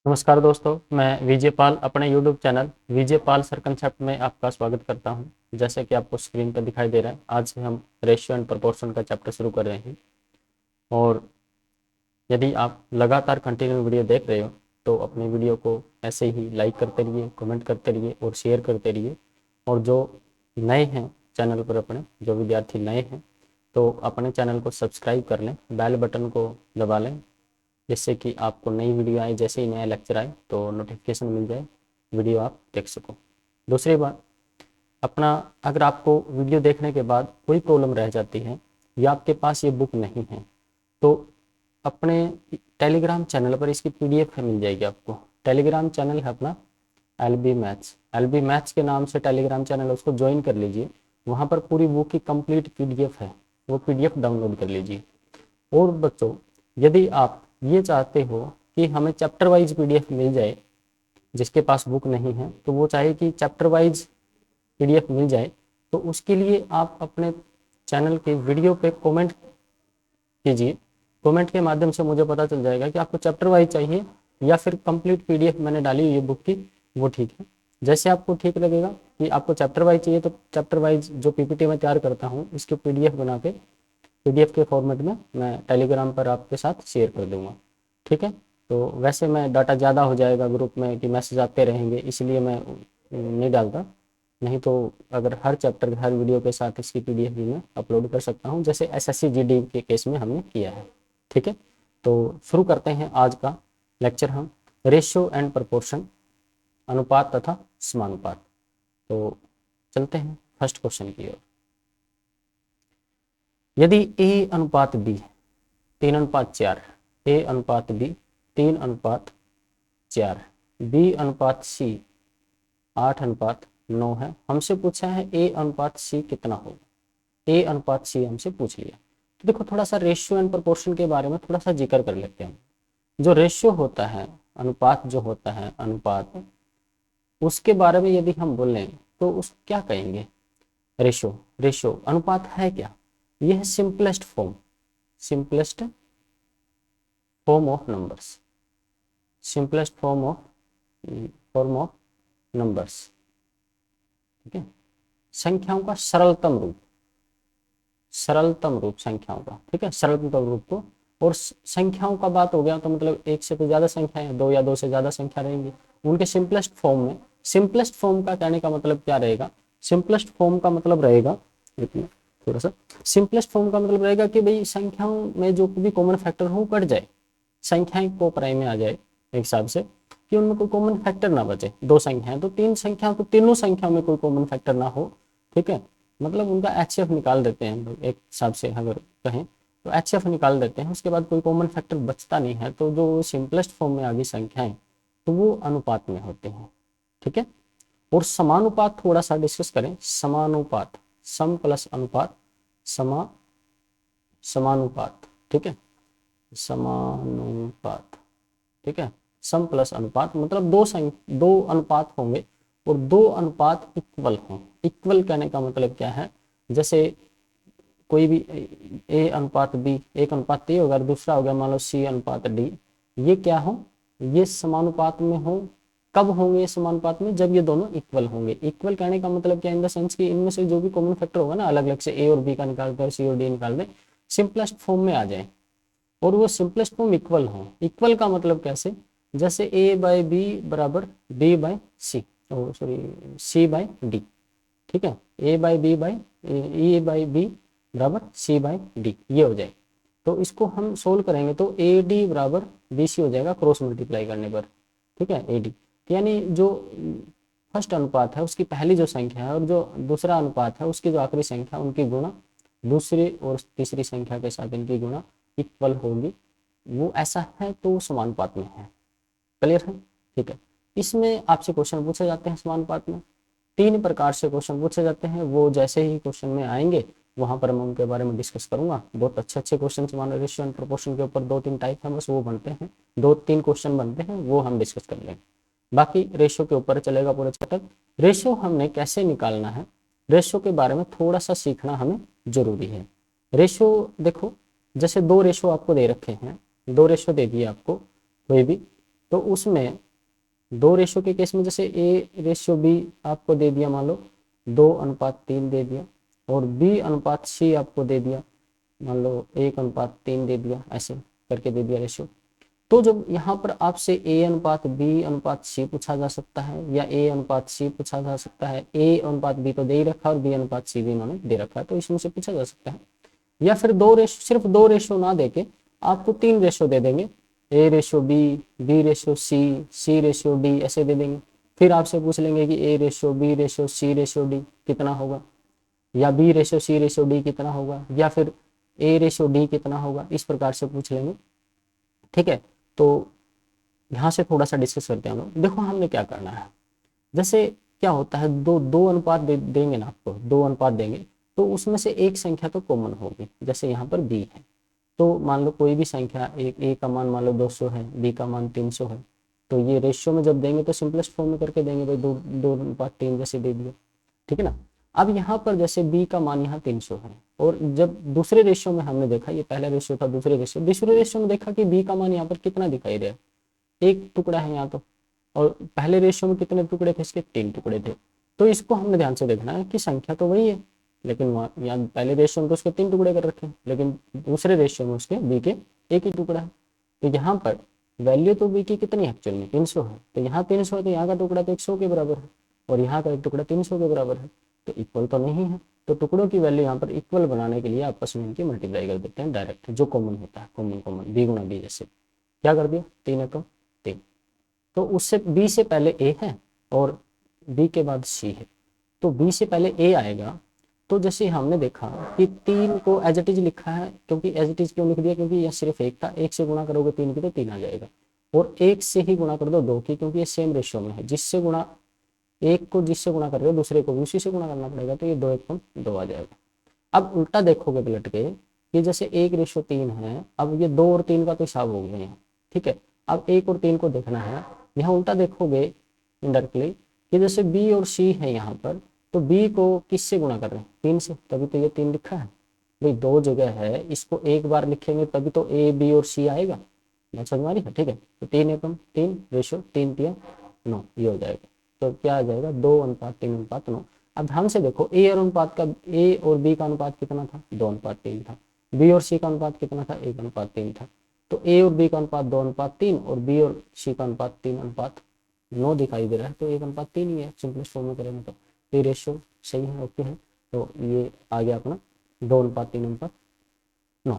नमस्कार दोस्तों, मैं विजय पाल अपने YouTube channel Vijay Pal sir concept में आपका स्वागत करता हूं। जैसे कि आपको स्क्रीन पर दिखाई दे रहा है, आज से हम रेशियो एंड प्रोपोर्शन का चैप्टर शुरू कर रहे हैं। और यदि आप लगातार कंटिन्यू वीडियो देख रहे हो तो अपनी वीडियो को ऐसे ही लाइक करते रहिए, कमेंट करते रहिए और शेयर करते रहिए। और जो नए हैं चैनल पर, अपने जो विद्यार्थी नए हैं, तो अपने चैनल को सब्सक्राइब कर लें, बेल बटन को दबा लें, जिससे कि आपको नई वीडियो आए, जैसे ही नया लेक्चर आए तो नोटिफिकेशन मिल जाए, वीडियो आप देख सको। दूसरी बात, अपना अगर आपको वीडियो देखने के बाद कोई प्रॉब्लम रह जाती है या आपके पास ये बुक नहीं है तो अपने टेलीग्राम चैनल पर इसकी पीडीएफ मिल जाएगी आपको। टेलीग्राम चैनल है अपना एल बी मैथ्स के नाम से टेलीग्राम चैनल है, उसको ज्वाइन कर लीजिए। वहाँ पर पूरी बुक की कंप्लीट पीडीएफ है, वो पीडीएफ डाउनलोड कर लीजिए। और बच्चों, यदि आप ये चाहते हो कि हमें चैप्टर वाइज पीडीएफ मिल जाए, जिसके पास बुक नहीं है तो वो चाहे कि चैप्टर वाइज पीडीएफ मिल जाए, तो उसके लिए आप अपने चैनल के वीडियो पे कमेंट कीजिए। कमेंट के माध्यम से मुझे पता चल जाएगा कि आपको चैप्टर वाइज चाहिए या फिर कंप्लीट पीडीएफ मैंने डाली हुई है बुक की, वो ठीक है। जैसे आपको ठीक लगेगा कि आपको चैप्टर वाइज चाहिए तो चैप्टर वाइज जो पीपीटी मैं तैयार करता हूँ उसके पीडीएफ बना के पीडीएफ के फॉर्मेट में मैं टेलीग्राम पर आपके साथ शेयर कर दूंगा। ठीक है। तो वैसे मैं डाटा ज़्यादा हो जाएगा ग्रुप में कि मैसेज आते रहेंगे, इसलिए मैं नहीं डालता। नहीं तो अगर हर चैप्टर हर वीडियो के साथ इसकी पीडीएफ भी मैं अपलोड कर सकता हूँ, जैसे एसएससी जीडी के केस में हमने किया है। ठीक है। तो शुरू करते हैं आज का लेक्चर हम, रेशियो एंड प्रपोर्शन, अनुपात तथा समानुपात। तो चलते हैं फर्स्ट क्वेश्चन की ओर। यदि ए अनुपात बी 3:4, ए अनुपात बी 3:4, बी अनुपात सी 8:9 है, हमसे पूछा है ए अनुपात सी कितना होगा। ए अनुपात सी हमसे पूछ लिया। तो देखो, थोड़ा सा रेशियो एंड प्रोपोर्शन के बारे में थोड़ा सा जिक्र कर लेते हैं। जो रेशियो होता है, अनुपात जो होता है, अनुपात, उसके बारे में यदि हम बोलें तो उस क्या कहेंगे। रेशियो रेशियो अनुपात है क्या? यह है simplest form, simplest form of numbers, simplest form of numbers. ठीक है। संख्याओं का सरलतम रूप, सरलतम रूप संख्याओं का। ठीक है, सरलतम रूप को। और संख्याओं का बात हो गया तो मतलब एक से तो ज्यादा संख्या है, दो या दो से ज्यादा संख्या रहेंगी उनके सिंपलेस्ट फॉर्म में। सिंपलेस्ट फॉर्म का कहने का मतलब क्या रहेगा? सिंपलेस्ट फॉर्म का मतलब रहेगा, थोड़ा सा, सिंपलेस्ट फॉर्म का मतलब रहेगा कि भाई संख्याओं में जो भी कॉमन फैक्टर हो कट जाए, संख्याएं को प्राइम में आ जाए, एक हिसाब से कि उनमें कोई कॉमन फैक्टर ना बचे। दो संख्याएं तो तीन संख्या, तो तीनों संख्याओं में कोई कॉमन फैक्टर ना हो। ठीक है, मतलब उनका एचसीएफ निकाल देते हैं हम लोग, एक हिसाब से अगर कहें तो एचसीएफ निकाल देते हैं, उसके बाद कोई कॉमन फैक्टर बचता नहीं है। तो जो सिंपलेस्ट फॉर्म में आ गई संख्याएं तो वो अनुपात में होते हैं। ठीक है। और समानुपात थोड़ा सा डिस्कस करें। समानुपात, सम प्लस अनुपात, समानुपात। ठीक है, समानुपात। ठीक है, सम प्लस अनुपात मतलब दो अनुपात होंगे और दो अनुपात इक्वल हों। इक्वल कहने का मतलब क्या है? जैसे कोई भी ए अनुपात बी, एक अनुपात ए होगा और दूसरा हो गया मान लो सी अनुपात डी, ये क्या हो? ये समानुपात में हो। कब होंगे ये समानुपात में? जब ये दोनों इक्वल होंगे। इक्वल कहने का मतलब क्या, इन द सेंस कि इनमें से जो भी कॉमन फैक्टर होगा ना, अलग अलग से ए और बी का निकाल कर सी और डी निकाल दें, सिंपलेस्ट फॉर्म में आ जाए और वो सिंपलेस्ट फॉर्म इक्वल हो। इक्वल का मतलब कैसे? जैसे ए बाई बी बराबर B by C, sorry C by D. ठीक है, A by B by A by B बराबर सी बाई डी, ये हो जाए। तो इसको हम सोल्व करेंगे तो ए डी बराबर बी सी हो जाएगा क्रॉस मल्टीप्लाई करने पर। ठीक है, ए डी यानी जो फर्स्ट अनुपात है उसकी पहली जो संख्या है और जो दूसरा अनुपात है उसकी जो आखिरी संख्या, उनकी गुणा दूसरी और तीसरी संख्या के साथ इनकी गुणा इक्वल होगी। वो ऐसा है तो समानुपात में है। क्लियर है? ठीक है। इसमें आपसे क्वेश्चन पूछे जाते हैं समानुपात में, तीन प्रकार से क्वेश्चन पूछे जाते हैं। वो जैसे ही क्वेश्चन में आएंगे वहां पर मैं उनके बारे में डिस्कस करूंगा। बहुत अच्छे अच्छे क्वेश्चन समान रेशियो एंड प्रोपोर्शन के ऊपर दो तीन टाइप है बस, वो बनते हैं, दो तीन क्वेश्चन बनते हैं, वो हम डिस्कस कर लेंगे। बाकी रेशियो के ऊपर चलेगा पूरा चैप्टर। रेशियो हमने कैसे निकालना है, रेशियो के बारे में थोड़ा सा सीखना हमें जरूरी है। रेशियो देखो, जैसे दो रेशियो आपको दे रखे हैं, दो रेशियो दे दिए आपको कोई भी, तो उसमें 2 रेशो के केस में जैसे A/B आपको दे दिया, मान लो 2:3 दे दिया, और B/C आपको दे दिया, मान लो 1:3 दे दिया, ऐसे करके दे दिया रेशो। तो जब यहाँ पर आपसे A/B/C पूछा जा सकता है, या A/C पूछा जा सकता है, A/B तो दे ही रखा है और B/C भी इन्होंने दे रखा है, तो इसमें से पूछा जा सकता है। या फिर सिर्फ 2 रेशो ना देके आपको 3 रेशो दे देंगे, A/B, B/C, C/D ऐसे दे देंगे। फिर आपसे पूछ लेंगे कि A/B/C/D कितना होगा, या B/C/D कितना होगा, या फिर A/D कितना होगा, इस प्रकार से पूछ लेंगे। ठीक है, तो यहाँ से थोड़ा सा डिस्कस करते हैं हम लोग। देखो हमने क्या करना है, जैसे क्या होता है, दो अनुपात देंगे ना आपको, 2 अनुपात देंगे, तो उसमें से एक संख्या तो कॉमन होगी। जैसे यहाँ पर B है, तो मान लो कोई भी संख्या, एक A का मान मान लो 200 है, B का मान 300 है, तो ये रेशियो में जब देंगे तो सिंपलेस्ट फॉर्म में करके देंगे भाई, 2:3 जैसे दे दिया। ठीक है ना। अब यहाँ पर जैसे B का मान यहाँ 300 है, और जब दूसरे रेशियो में हमने देखा, ये पहला रेशियो था, दूसरे रेशियो में देखा कि B का मान यहाँ पर कितना दिखाई दे रहा है, एक टुकड़ा है यहाँ तो, और पहले रेशियो में कितने टुकड़े थे इसके, 3 टुकड़े थे। तो इसको हमने ध्यान से देखना है कि संख्या तो वही है, लेकिन यहाँ पहले रेशियो में तो उसके 3 टुकड़े कर रखे हैं, लेकिन दूसरे रेशियो में उसके B के एक ही टुकड़ा है। तो यहाँ पर वैल्यू तो B की कितनी है एक्चुअल में, 300 है, तो यहाँ 300 है, तो यहाँ का टुकड़ा तो 100 के बराबर है, और यहाँ का एक टुकड़ा 300 के बराबर है, तो इक्वल तो नहीं है। तो टुकड़ों की वैल्यू यहाँ पर इक्वल बनाने के लिए आपस में इनकी मल्टीप्लाई कर देते हैं डायरेक्ट, जो कॉमन होता है, कॉमन B गुणा B, जैसे क्या कर दिया, 3 है तो 3, तो उससे B से पहले A है और B के बाद C है, तो B से पहले A आएगा। तो जैसे हमने देखा कि 3 को एज इट इज लिखा है, क्योंकि एज इट इज क्यों लिख दिया, क्योंकि यह सिर्फ 1 था, 1 से गुणा करोगे 3 की तो 3 आ जाएगा, और 1 से ही गुणा कर दो 2 की, क्योंकि ये सेम रेशियो में है, जिससे गुणा, एक को जिससे गुणा कर रहे हो दूसरे को भी उसी से गुणा करना पड़ेगा, तो ये 2 आ जाएगा। अब उल्टा देखोगे पलट के, कि जैसे 1/3 है, अब ये 2 और 3 का तो हिसाब हो गया यहाँ। ठीक है, अब 1 और 3 को देखना है, यहाँ उल्टा देखोगे इनडायरेक्टली, कि जैसे B और C है यहाँ पर, तो B को किससे गुणा कर रहे हैं, 3 से, तभी तो ये 3 लिखा है भाई, 2 जगह है, इसको एक बार लिखेंगे तभी तो A, B और C आएगा, बात समझ में आ रही है। ठीक है, तो 3 एकम 3 रेशो 3×9 ये हो जाएगा, तो क्या आ जाएगा, 2:3:9। अब ध्यान से देखो, A और B का अनुपात कितना था, 2:3 था, B और C का अनुपात कितना था, 1:3 था, तो A और B का अनुपात 2:3 और B और C का अनुपात 3:9 दिखाई दे रहा है, तो 1:3 ही है सिंपलेस्ट फॉर्म में करेंगे तो ये रेशियो सही है, ओके है। तो ये आ गया अपना 2:3:9।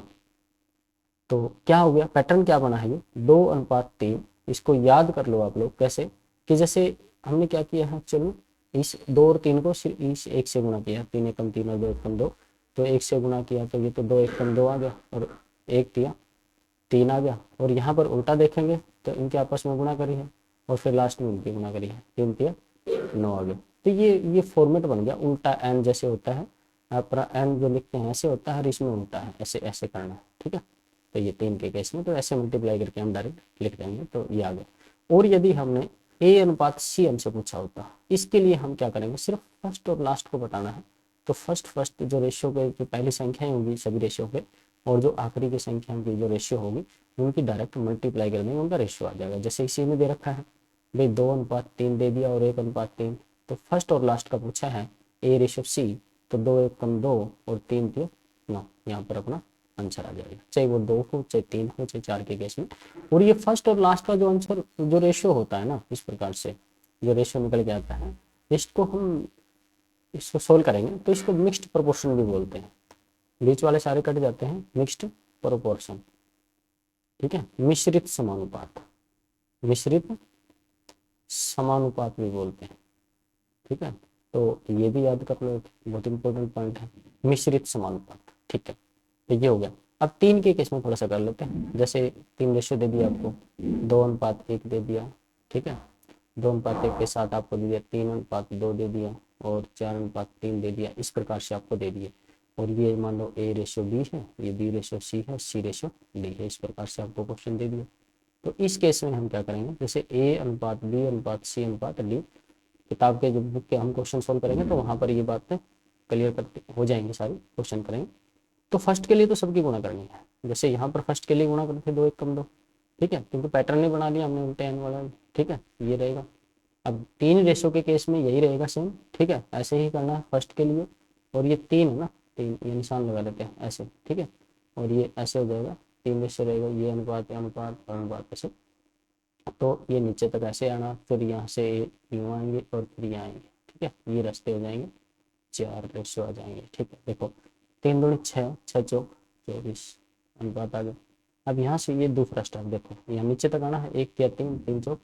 तो क्या हो गया, पैटर्न क्या बना है, ये 2:3। इसको याद कर लो आप लोग कैसे, कि जैसे हमने क्या किया है, चलो इस 2 और 3 को सिर्फ इस 1 से गुणा किया, 3 एकम 3 और 2 एकम 2, तो 1 से गुणा किया तो ये तो 2 एकम 2 आ गया, और 1 दिया 3 आ गया, और यहाँ पर उल्टा देखेंगे तो इनके आपस में गुणा करी है, और फिर लास्ट में इनकी गुणा करी है, 3×9 आ गया। तो ये फॉर्मेट बन गया, उल्टा एन जैसे होता है, अपना एन जो लिखते हैं ऐसे होता है, और इसमें उल्टा है, ऐसे ऐसे करना है। ठीक है, तो ये 3 के केस में तो ऐसे मल्टीप्लाई करके हम डायरेक्ट लिख देंगे, तो ये आ गया। और यदि हमने A/C हमसे पूछा होता, इसके लिए हम क्या करेंगे, सिर्फ फर्स्ट और लास्ट को बताना है। तो फर्स्ट जो रेशियो पे जो पहली संख्याएं होंगी सभी रेशियो पे, और जो आखिरी की संख्या की जो रेशियो होगी उनकी डायरेक्ट मल्टीप्लाई कर देंगे, उनका रेशियो आ जाएगा। जैसे इसी में दे रखा है भाई, 2:3 दे दिया और 1:3, तो फर्स्ट और लास्ट का पूछा है A/C, तो 2 एकम 2 और 3×9, यहाँ पर अपना आंसर आ जाएगा, चाहे वो 2 हो, चाहे 3 हो, चाहे 4 के केस में। और ये फर्स्ट और लास्ट का जो आंसर जो रेशियो होता है ना, इस प्रकार से जो रेशियो निकल के आता है, इसको सोल्व करेंगे तो इसको मिक्स्ड प्रोपोर्शन भी बोलते हैं, बीच वाले सारे कट जाते हैं, मिक्स्ड प्रोपोर्शन। ठीक है, मिश्रित समानुपात भी बोलते हैं। ठीक है, तो ये भी याद कर लो, बहुत इंपॉर्टेंट पॉइंट है, मिश्रित समानुपात। ठीक है, तो ये हो गया। अब 3 के केस में थोड़ा सा कर लेते हैं, जैसे 3 रेशियो दे दिया आपको, 2:1 दे दिया। ठीक है, 2:1 के साथ आपको दे दिया 3:2 दे दिया, और 4:3 दे दिया, इस प्रकार से आपको दे दिए। और ये मान लो A/B है, ये B/C है, C/D है, इस प्रकार से आपको क्वेश्चन दे दिया। तो इस केस में हम क्या करेंगे, जैसे A/B/C/D, किताब के जो बुक के हम क्वेश्चन सॉल्व करेंगे तो वहाँ पर ये बातें क्लियर करते हो जाएंगे, सारी क्वेश्चन करेंगे। तो फर्स्ट के लिए तो सबकी गुणा करनी है, जैसे यहाँ पर फर्स्ट के लिए गुणा करते थे 2 एकम 2, ठीक है, क्योंकि पैटर्न नहीं बना लिया हमने उल्टे एन वाला। ठीक है, ये रहेगा। अब 3 रेशो के केस में यही रहेगा सेम। ठीक है, ऐसे ही करना है फर्स्ट के लिए। और ये 3 है ना, 3 ये निशान लगा लेते हैं ऐसे। ठीक है, और ये ऐसे हो जाएगा, 3 रेशो रहेगा, ये अनुपात अनुपात अनुपात ऐसे। तो ये नीचे तक ऐसे आना, फिर यहाँ से यूँ आएंगे और फिर यहाँ आएंगे। ठीक है, ये रास्ते हो जाएंगे, 4 रेशो आ जाएंगे। ठीक है, देखो 3 दूनी 6, 6 चौक 24 अनुपात आ गया। अब यहाँ से ये दूसरा स्टेप देखो, यहाँ नीचे तक आना है, 1 या 3, 3 चौक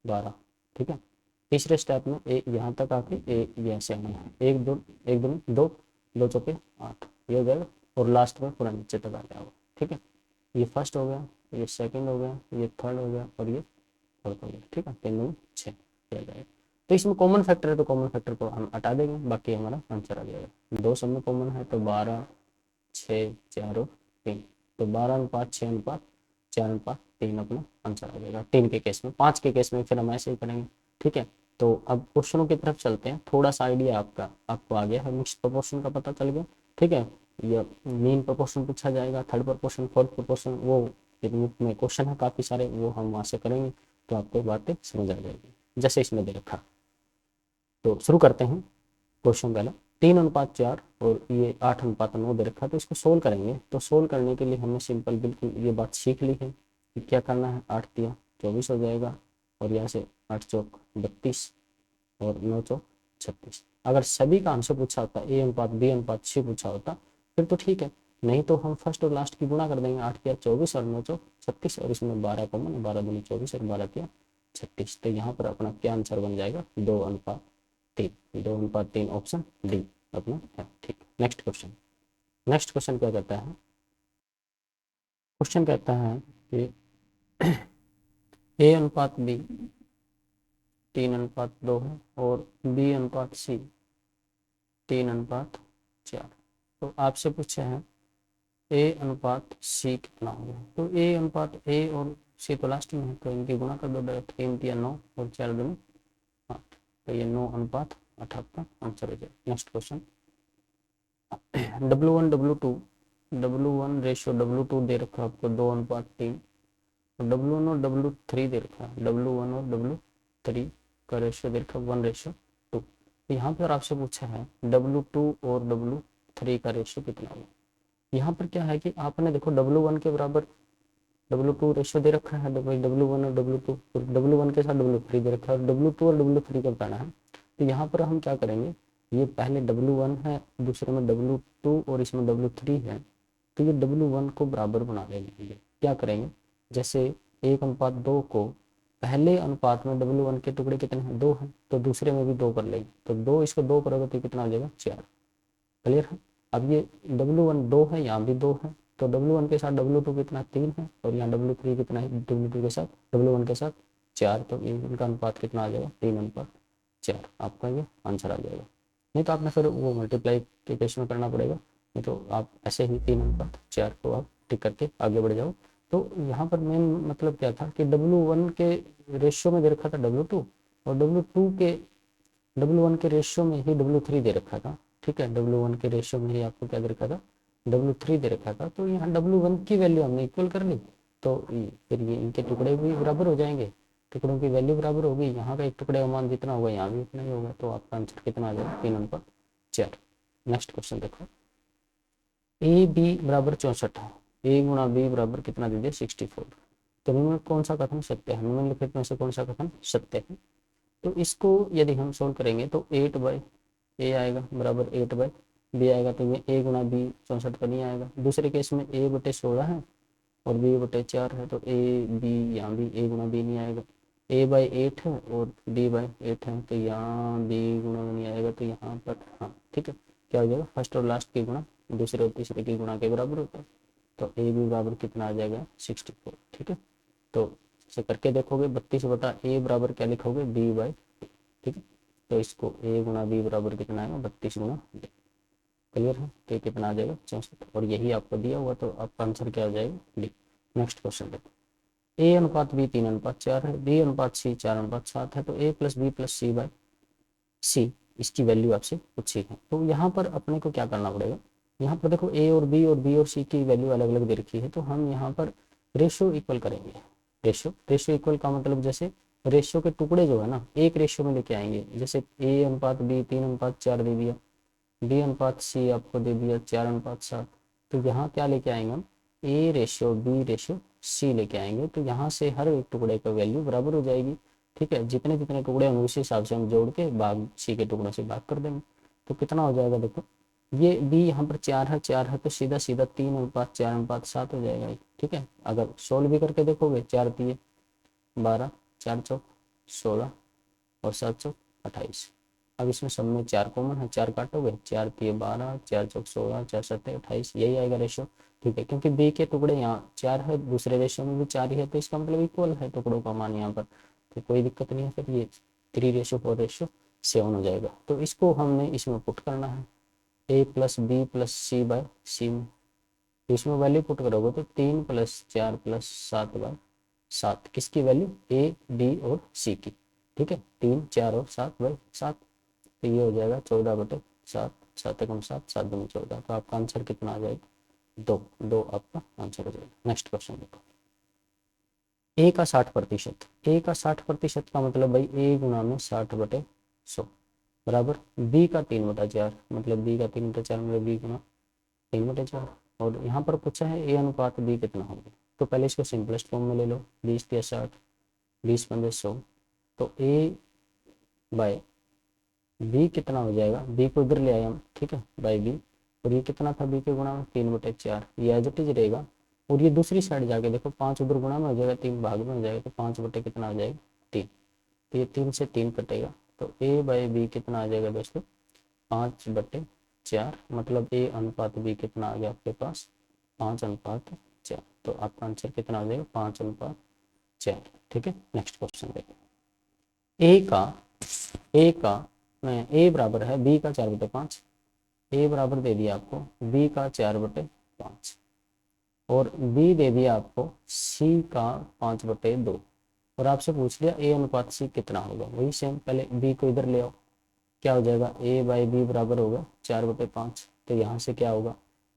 12। ठीक है, तीसरे स्टेप में एक यहाँ तक आके एक यहाँ से आना है, 1 2 1 2 2 2 चौके 8, ये हो जाएगा। और लास्ट में पूरा नीचे तक आ जाएगा। ठीक है, ये फर्स्ट हो गया, ये सेकंड हो गया, ये थर्ड हो गया और ये फोर्थ हो गया। ठीक है, 3 दूनी 6 आ जाएगा। तो इसमें कॉमन फैक्टर है तो कॉमन फैक्टर को हम हटा देंगे, बाकी हमारा आंसर आ जाएगा। 2 सब में कॉमन है तो 12 6 4 और 3, तो 12 अनुपात 6 अनुपात 4 अनुपात 3 अपना आंसर आ जाएगा 3 के केस में। 5 के केस में फिर हम ऐसे ही करेंगे। ठीक है, तो अब क्वेश्चनों की तरफ चलते हैं। थोड़ा सा आइडिया आपको आ गया है, मिक्स प्रोपोर्शन का पता चल गया। ठीक है, ये मीन प्रोपोर्शन पूछा जाएगा, थर्ड प्रोपोर्शन, फोर्थ प्रोपोर्शन, वो में क्वेश्चन है काफ़ी सारे, वो हम वहाँ से करेंगे तो आपको बातें समझ आ जाएगी जैसे इसमें दे रखा। तो शुरू करते हैं क्वेश्चन पहला। 3:4 और ये 8:9 दे रखा, तो इसको सोल्व करेंगे। तो सोल्व करने के लिए हमने सिंपल बिल्कुल ये बात सीख ली है कि क्या करना है। 8 3 24 हो जाएगा, और यहाँ से 8 चौक 32 और 9 चौक 36। अगर सभी का आंसर पूछा होता, A:B:C पूछा होता फिर तो ठीक है, नहीं तो हम फर्स्ट और लास्ट की गुणा कर देंगे। 8 3 24 और 9 चौक 36, और इसमें 12 कॉमन, 12 दूनी 24 और 12 3 36। तो यहाँ पर अपना क्या आंसर बन जाएगा, 2:3। 2:3 ऑप्शन डी अपना है। ठीक, नेक्स्ट क्वेश्चन। नेक्स्ट क्वेश्चन क्या कहता है, क्वेश्चन कहता है कि A:B 3:2 है और B:C 3:4। तो आपसे पूछे हैं A:C कितना होगा। तो A:A और C तो लास्ट में है, तो इनकी गुणा कर दो डायरेक्ट। 3 3 9 और 4 दूनी 8, तो ये 9:8 आपका आंसर हो जाए। Next question. W1 W2 ratio W2 दे रखा आपको 2:3, W1 और W3 दे रखा है, W1 और W3 का रेशियो दे रखा 1:2। तो यहाँ पर आपसे पूछा है W2 और W3 का रेशियो कितना होगा। यहाँ पर क्या है कि आपने देखो W1 के बराबर W2 रेशियो दे रखा है, W1 और W2, तो W1 के साथ W3 दे रखा है, और W2 और W3 का बताना है। तो यहाँ पर हम क्या करेंगे, ये पहले W1 है, दूसरे में W2 और इसमें W3 है, तो ये W1 को बराबर बना लेंगे। क्या करेंगे, जैसे 1:2 को पहले अनुपात में W1 के टुकड़े कितने हैं, 2 हैं, तो दूसरे में भी 2 कर लेंगे। तो 2 इसको 2 करोगे तो कितना हो जाएगा, 4। क्लियर है। अब ये W1 2 है, यहाँ भी 2 है, तो W1 के साथ W2 कितना 3 है, और यहाँ W3 कितना है, W2 के साथ W1 के साथ 4, तो इनका अनुपात कितना आ जाएगा, 3:4 आपका ये आंसर आ जाएगा। नहीं तो आपने फिर वो मल्टीप्लाई के केस में करना पड़ेगा, नहीं तो आप ऐसे ही 3:4 को आप टिक करके आगे बढ़ जाओ। तो यहाँ पर मेन मतलब क्या था कि W1 के रेशियो में दे रखा था W2, और W1 के रेशियो में ही W3 दे रखा था। ठीक है, W1 के रेशियो में ही आपको क्या दे रखा था, W3 दे रखा था। तो यहाँ W1 की वैल्यू हमने इक्वल कर ली, तो फिर ये इनके टुकड़े भी बराबर हो जाएंगे, टुकड़ों की वैल्यू बराबर होगी। यहाँ का एक टुकड़े का मान जितना होगा यहाँ भी उतना ही होगा, तो आपका आंसर कितना आ जाएगा, 3:4। नेक्स्ट क्वेश्चन देखो। AB बराबर 64 है, A गुणा B बराबर कितना दे दिया, 64। तो निम्नलिखित कौन सा कथन सत्य है, निम्नलिखित में से कौन सा कथन सत्य है। तो इसको यदि हम सोल्व करेंगे तो 8/A आएगा बराबर 8/B आएगा, तो ये A गुणा B 64 का नहीं आएगा। दूसरे केस में A/16 है और B/4 है, तो A B यहाँ भी A गुणा B नहीं आएगा। A/8 है और B/8 है, तो यहाँ B गुणा नहीं आएगा, तो यहाँ पर हाँ ठीक है, क्या हो जाएगा, फर्स्ट और लास्ट की गुणा दूसरे और तीसरे की गुणा के बराबर होता है, तो AB बराबर कितना आ जाएगा, 64। ठीक है, तो इसे करके देखोगे 32/A बराबर क्या लिखोगे, B/, ठीक है, तो इसको A गुणा B बराबर कितना आएगा, 32 गुणा B। क्लियर है, तो कितना आ जाएगा, 64, और यही आपको दिया हुआ, तो आपका आंसर क्या आ जाएगा, डी। नेक्स्ट क्वेश्चन देखो। A:B 3:4 है, B:C 4:7 है, तो A+B+C/C इसकी वैल्यू आपसे पूछी है। तो यहाँ पर अपने को क्या करना पड़ेगा, यहाँ पर देखो A और B और B और C की वैल्यू अलग अलग दे रखी है, तो हम यहाँ पर रेशियो इक्वल करेंगे। रेशियो। रेशियो इक्वल का मतलब जैसे रेशियो के टुकड़े जो है ना एक रेशियो में लेके आएंगे, जैसे ए अनुपात बी 3:4 दे दिया, बी अनुपात सी आपको दे दिया 4:7, तो यहाँ क्या लेके आएंगे हम, A ratio B ratio C लेके आएंगे, तो यहाँ से हर एक टुकड़े का वैल्यू बराबर हो जाएगी। ठीक है, जितने जितने टुकड़े होंगे उसी हिसाब से हम जोड़ के भाग सी के टुकड़ों से भाग कर देंगे। तो कितना हो जाएगा देखो, ये बी यहाँ पर 4 है तो सीधा सीधा 3:4:7 हो जाएगा। ठीक है, अगर सोल्व भी करके देखोगे 4×3=12, 4×4=16 और 7×4=28। अब इसमें सब में 4 कॉमन है, 4 काटोगे 4×3=12, 4×4=16, 4×7=28, यही आएगा रेशो। ठीक है, क्योंकि बी के टुकड़े यहाँ 4 है, दूसरे रेशो में भी 4 ही है, तो इसका मतलब इक्वल है टुकड़ों का मान यहाँ पर, तो कोई दिक्कत नहीं है। फिर ये 3:4:7 हो जाएगा। तो इसको हमने इसमें पुट करना है, a + b + c/c में, तो इसमें वैल्यू पुट करोगे तो 3 + 4 + 7/7, किसकी वैल्यू, a b और c की। ठीक है, 3 4 और 7/7, तो ये हो जाएगा 14/7, 7×7, 7×2=14, तो आपका आंसर कितना आ जाएगा, 2, 2 आपका आंसर हो जाएगा। नेक्स्ट क्वेश्चन देखो, a का 60%, a का 60% का मतलब भाई a × 60/100 बराबर b का 3/4, मतलब b का 3/4 मतलब b × 3/4, और यहाँ पर पूछा है a अनुपात b कितना होगा, तो पहले इसको सिंपलेस्ट फॉर्म में ले लो, 20×60, 20×100, तो a बाय b कितना हो जाएगा, b को इधर ले आए हम, ठीक है, बाय b, और ये कितना था b के गुणा में 3/4, ये एज इट इज रहेगा, और ये दूसरी साइड जाके देखो 5 उधर गुणा में हो जाएगा, 3 भाग में हो जाएगा, तो 5 बटे कितना आ जाएगा 3, तो ये 3 से 3 कटेगा, तो a बाय b कितना आ जाएगा दोस्तों 5/4, मतलब a अनुपात b कितना आ गया आपके पास 5:4, तो आपका आंसर कितना हो जाएगा 5:4। ठीक है, नेक्स्ट क्वेश्चन देखो, a का a बराबर है b का 4/5, a बराबर दे दिया आपको b का 4/5, और b दे दिया आपको c का 5/2, और आपसे पूछ लिया a अनुपात c कितना होगा, वही सेम, पहले b को इधर ले आओ, क्या हो जाएगा a बाई बी बराबर होगा 4/5, तो यहाँ से क्या होगा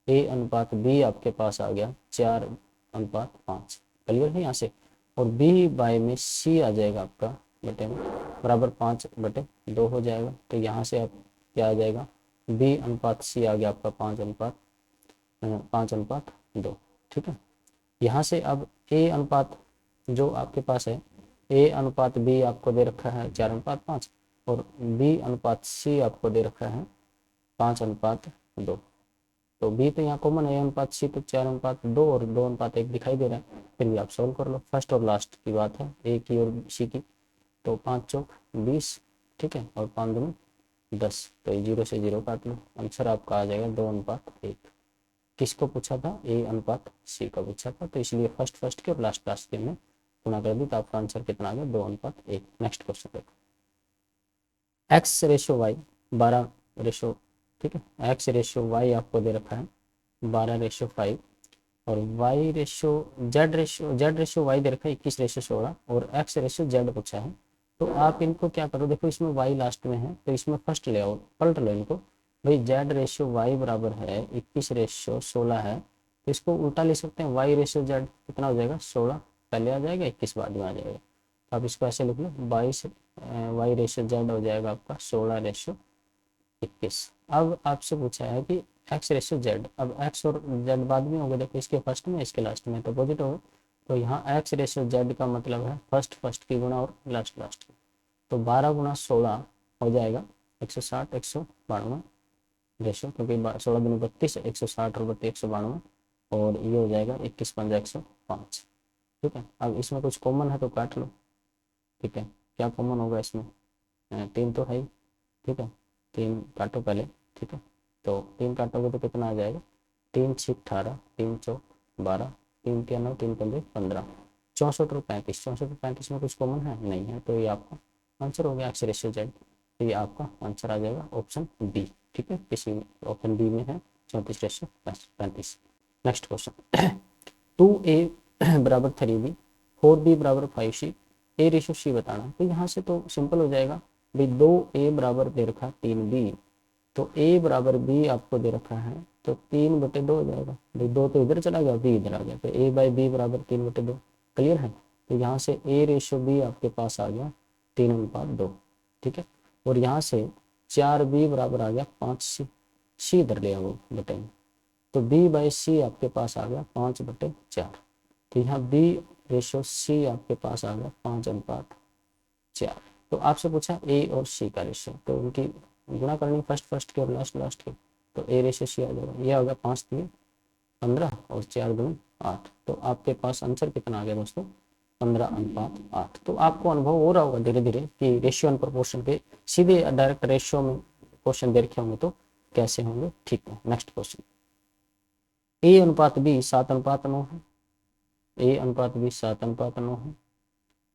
a अनुपात b आपके पास आ गया 4:5, क्लियर है यहाँ से, और b बाई में c आ जाएगा आपका बटे में बराबर 5/2 हो जाएगा, तो यहाँ से आप क्या आ जाएगा b अनुपात c आ गया आपका 5:2। ठीक है, यहाँ से अब a अनुपात जो आपके पास है, a अनुपात b आपको दे रखा है 4:5, और b अनुपात c आपको दे रखा है 5:2, तो b तो यहाँ कॉमन है, a अनुपात c तो 4:2 और 2:1 दिखाई दे रहा है, फिर भी आप सॉल्व कर लो, फर्स्ट और लास्ट की बात है a की और c की, तो 5×4=20, ठीक है, और 5×2=10, तो 0 से 0 काट लो, आंसर आपका आ जाएगा 2:1। किसको पूछा था, a अनुपात c का पूछा था, तो इसलिए फर्स्ट के और लास्ट के में गुणा कर दी, तो आपका आंसर कितना आ गया 2:1। नेक्स्ट क्वेश्चन देखो, x/y 12, ठीक है, x/y आपको दे रखा है 12:5, और z/y दे रखा है 21:16, और x/z पूछा है, तो आप इनको क्या करो, देखो इसमें y लास्ट में है, तो इसमें फर्स्ट ले आओ, पलट लो इनको, भाई z/y बराबर है 21:16 है, तो इसको उल्टा ले सकते हैं, y/z कितना हो जाएगा 16 पहले आ जाएगा, 21 बाद में आ जाएगा, तो आप इसको ऐसे लिख लो, y/z हो जाएगा आपका 16/21। अब आपसे पूछा है कि x/z, अब x और z बाद में होगा, देखो इसके फर्स्ट में इसके लास्ट में तो अपोजिट होगा, तो यहाँ x/z का मतलब है फर्स्ट की गुणा और लास्ट की, तो 12×16 हो जाएगा 160, 192 रेशो, क्योंकि 16 दूनी 32, 160 और 32 192, और ये हो जाएगा 21×5 105। ठीक है, अब इसमें कुछ कॉमन है तो काट लो। ठीक है, क्या कॉमन होगा इसमें, 3 तो है ही, ठीक है, 3 काटो पहले, ठीक है, तो 3 काटोगे तो कितना आ जाएगा 3×6=18, 3×4=12, 3×9 3×5=15, 64 और 35, 64 और 35 में कुछ कॉमन है नहीं है, तो ये आपका आंसर हो गया x/z, तो ये आपका आंसर आ जाएगा ऑप्शन बी। ठीक है, किसी ऑप्शन बी में है 34/35। नेक्स्ट क्वेश्चन 2a बराबर 3b, 4b बराबर 5c, a/c बताना, तो यहाँ से तो सिंपल हो जाएगा भाई, 2a बराबर दे रखा 3b, तो a बराबर b आपको दे रखा है, तो 3/2 हो जाएगा भाई, 2 तो इधर चला गया, b इधर आ गया, तो a बाई बी बराबर 3/2, क्लियर है, तो यहाँ से A रेशो B आपके पास आ गया 3:2, ठीक है। और यहाँ से 4B बराबर आ गया 5C, C इधर ले आओ बटे में, तो B/C आपके पास आ गया 5/4। तो यहाँ B रेशो C आपके पास आ गया 5:4। तो आपसे पूछा A और C का रेशो, तो उनकी गुणा करनी फर्स्ट की और लास्ट की, तो A रेशो C आ जाएगा, ये आ गया 5×3=15 और 4×8। तो आपके पास आंसर कितना आ गया दोस्तों, 15:8। तो आपको अनुभव हो रहा होगा धीरे धीरे कि रेशियो एंड प्रोपोर्शन के सीधे डायरेक्ट रेशियो में क्वेश्चन दे रखे होंगे तो कैसे होंगे। ठीक है, नेक्स्ट क्वेश्चन, A/B 7:9 है, A/B 7:9 है,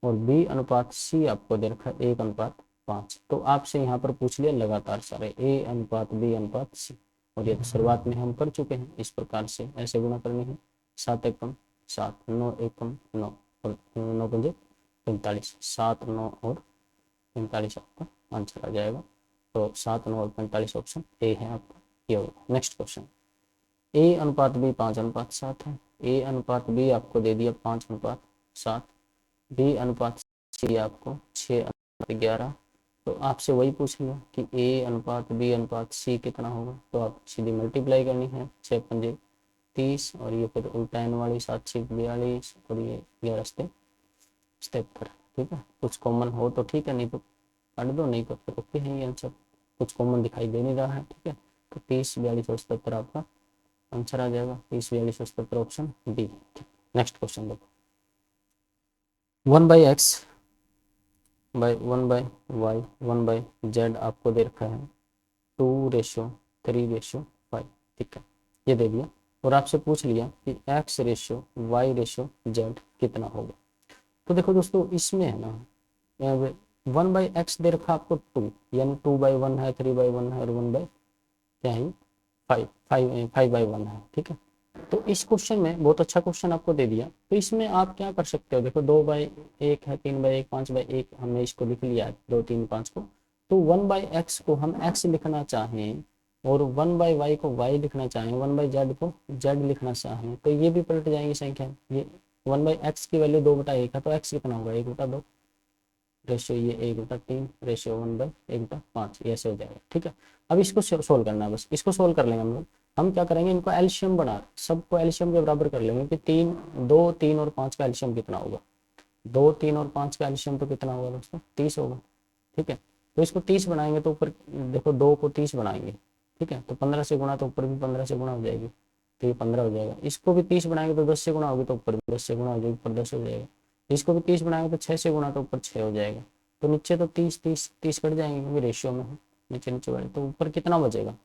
और B/C आपको दे रखा है 1:5। तो आपसे यहाँ पर पूछ लिया लगातार सारे A/B/C, और ये तो शुरुआत में हम कर चुके हैं। इस प्रकार से ऐसे गुणा करनी है, 7×1=7, 9×1=9 और 9×5=45, 7, 9 और 45 आपका आंसर आ जाएगा। तो 7, 9 और 45 ऑप्शन ए है आपका, ये होगा। नेक्स्ट क्वेश्चन, A/B 5:7 है, A/B आपको दे दिया 5:7, B/C आपको 6:11। तो आपसे वही पूछ लिया कि A/B/C कितना होगा, तो आप सीधी मल्टीप्लाई करनी है, 6×5=30, और ये फिर उल्टा एन वाली 7×6=42, और ये 11×7=73। ठीक है, कुछ कॉमन हो तो ठीक है, नहीं तो काट दो, नहीं तो फिर ओके है ये आंसर, कुछ कॉमन दिखाई दे नहीं रहा है। ठीक है, तो 30, 42 और 77 आपका आंसर आ जाएगा, 30, 42 और 77 ऑप्शन बी। नेक्स्ट क्वेश्चन देखो, 1/x बाई 1/y 1/z आपको दे रखा है 2:3:5। ठीक है, ये दे दिया, और आपसे पूछ लिया कि x/y/z कितना होगा। तो देखो दोस्तों, इसमें है ना 1/x दे रखा आपको 2, यानी 2/1 है, 3/1 है, और 1 क्या है 5/1 है। ठीक है, तो इस क्वेश्चन में बहुत अच्छा क्वेश्चन आपको दे दिया, तो इसमें आप क्या कर सकते हो, देखो 2/1 है, 3/1, 5/1, हमने इसको लिख लिया है 2, 3, 5 को। तो 1/x को हम x लिखना चाहें, और 1/y को y लिखना चाहें, 1/z को z लिखना चाहें, तो ये भी पलट जाएंगी संख्या। ये 1/x की वैल्यू 2/1 है, तो x कितना होगा 1/2, रेशियो ये 1/3, रेशियो 1/1/5, ऐसे हो जाएगा। ठीक है, अब इसको सोल्व करना है, बस इसको सोल्व कर लेंगे हम लोग। हम क्या करेंगे, इनको एलसीएम बना, सबको एलसीएम के बराबर कर लेंगे कि 2, 3 और 5 का एलसीएम कितना होगा। 2, 3 और 5 का एलसीएम तो कितना होगा दोस्तों, 30 होगा। ठीक है, तो इसको 30 बनाएंगे तो ऊपर देखो 2 को 30 बनाएंगे, ठीक है, तो 15 से गुणा, तो ऊपर भी 15 से गुणा हो जाएगी, तो ये 15 हो जाएगा। इसको भी 30 बनाएंगे तो 10 से गुणा होगी, तो ऊपर भी 10 से गुणा हो जाएगी, ऊपर 10 हो जाएगा। इसको भी 30 बनाएंगे तो 6 से गुणा, तो ऊपर 6 हो जाएगा। तो नीचे तो 30 30 30 कट जाएंगे क्योंकि रेशियो में है, नीचे नीचे वाले, तो ऊपर कितना बचेगा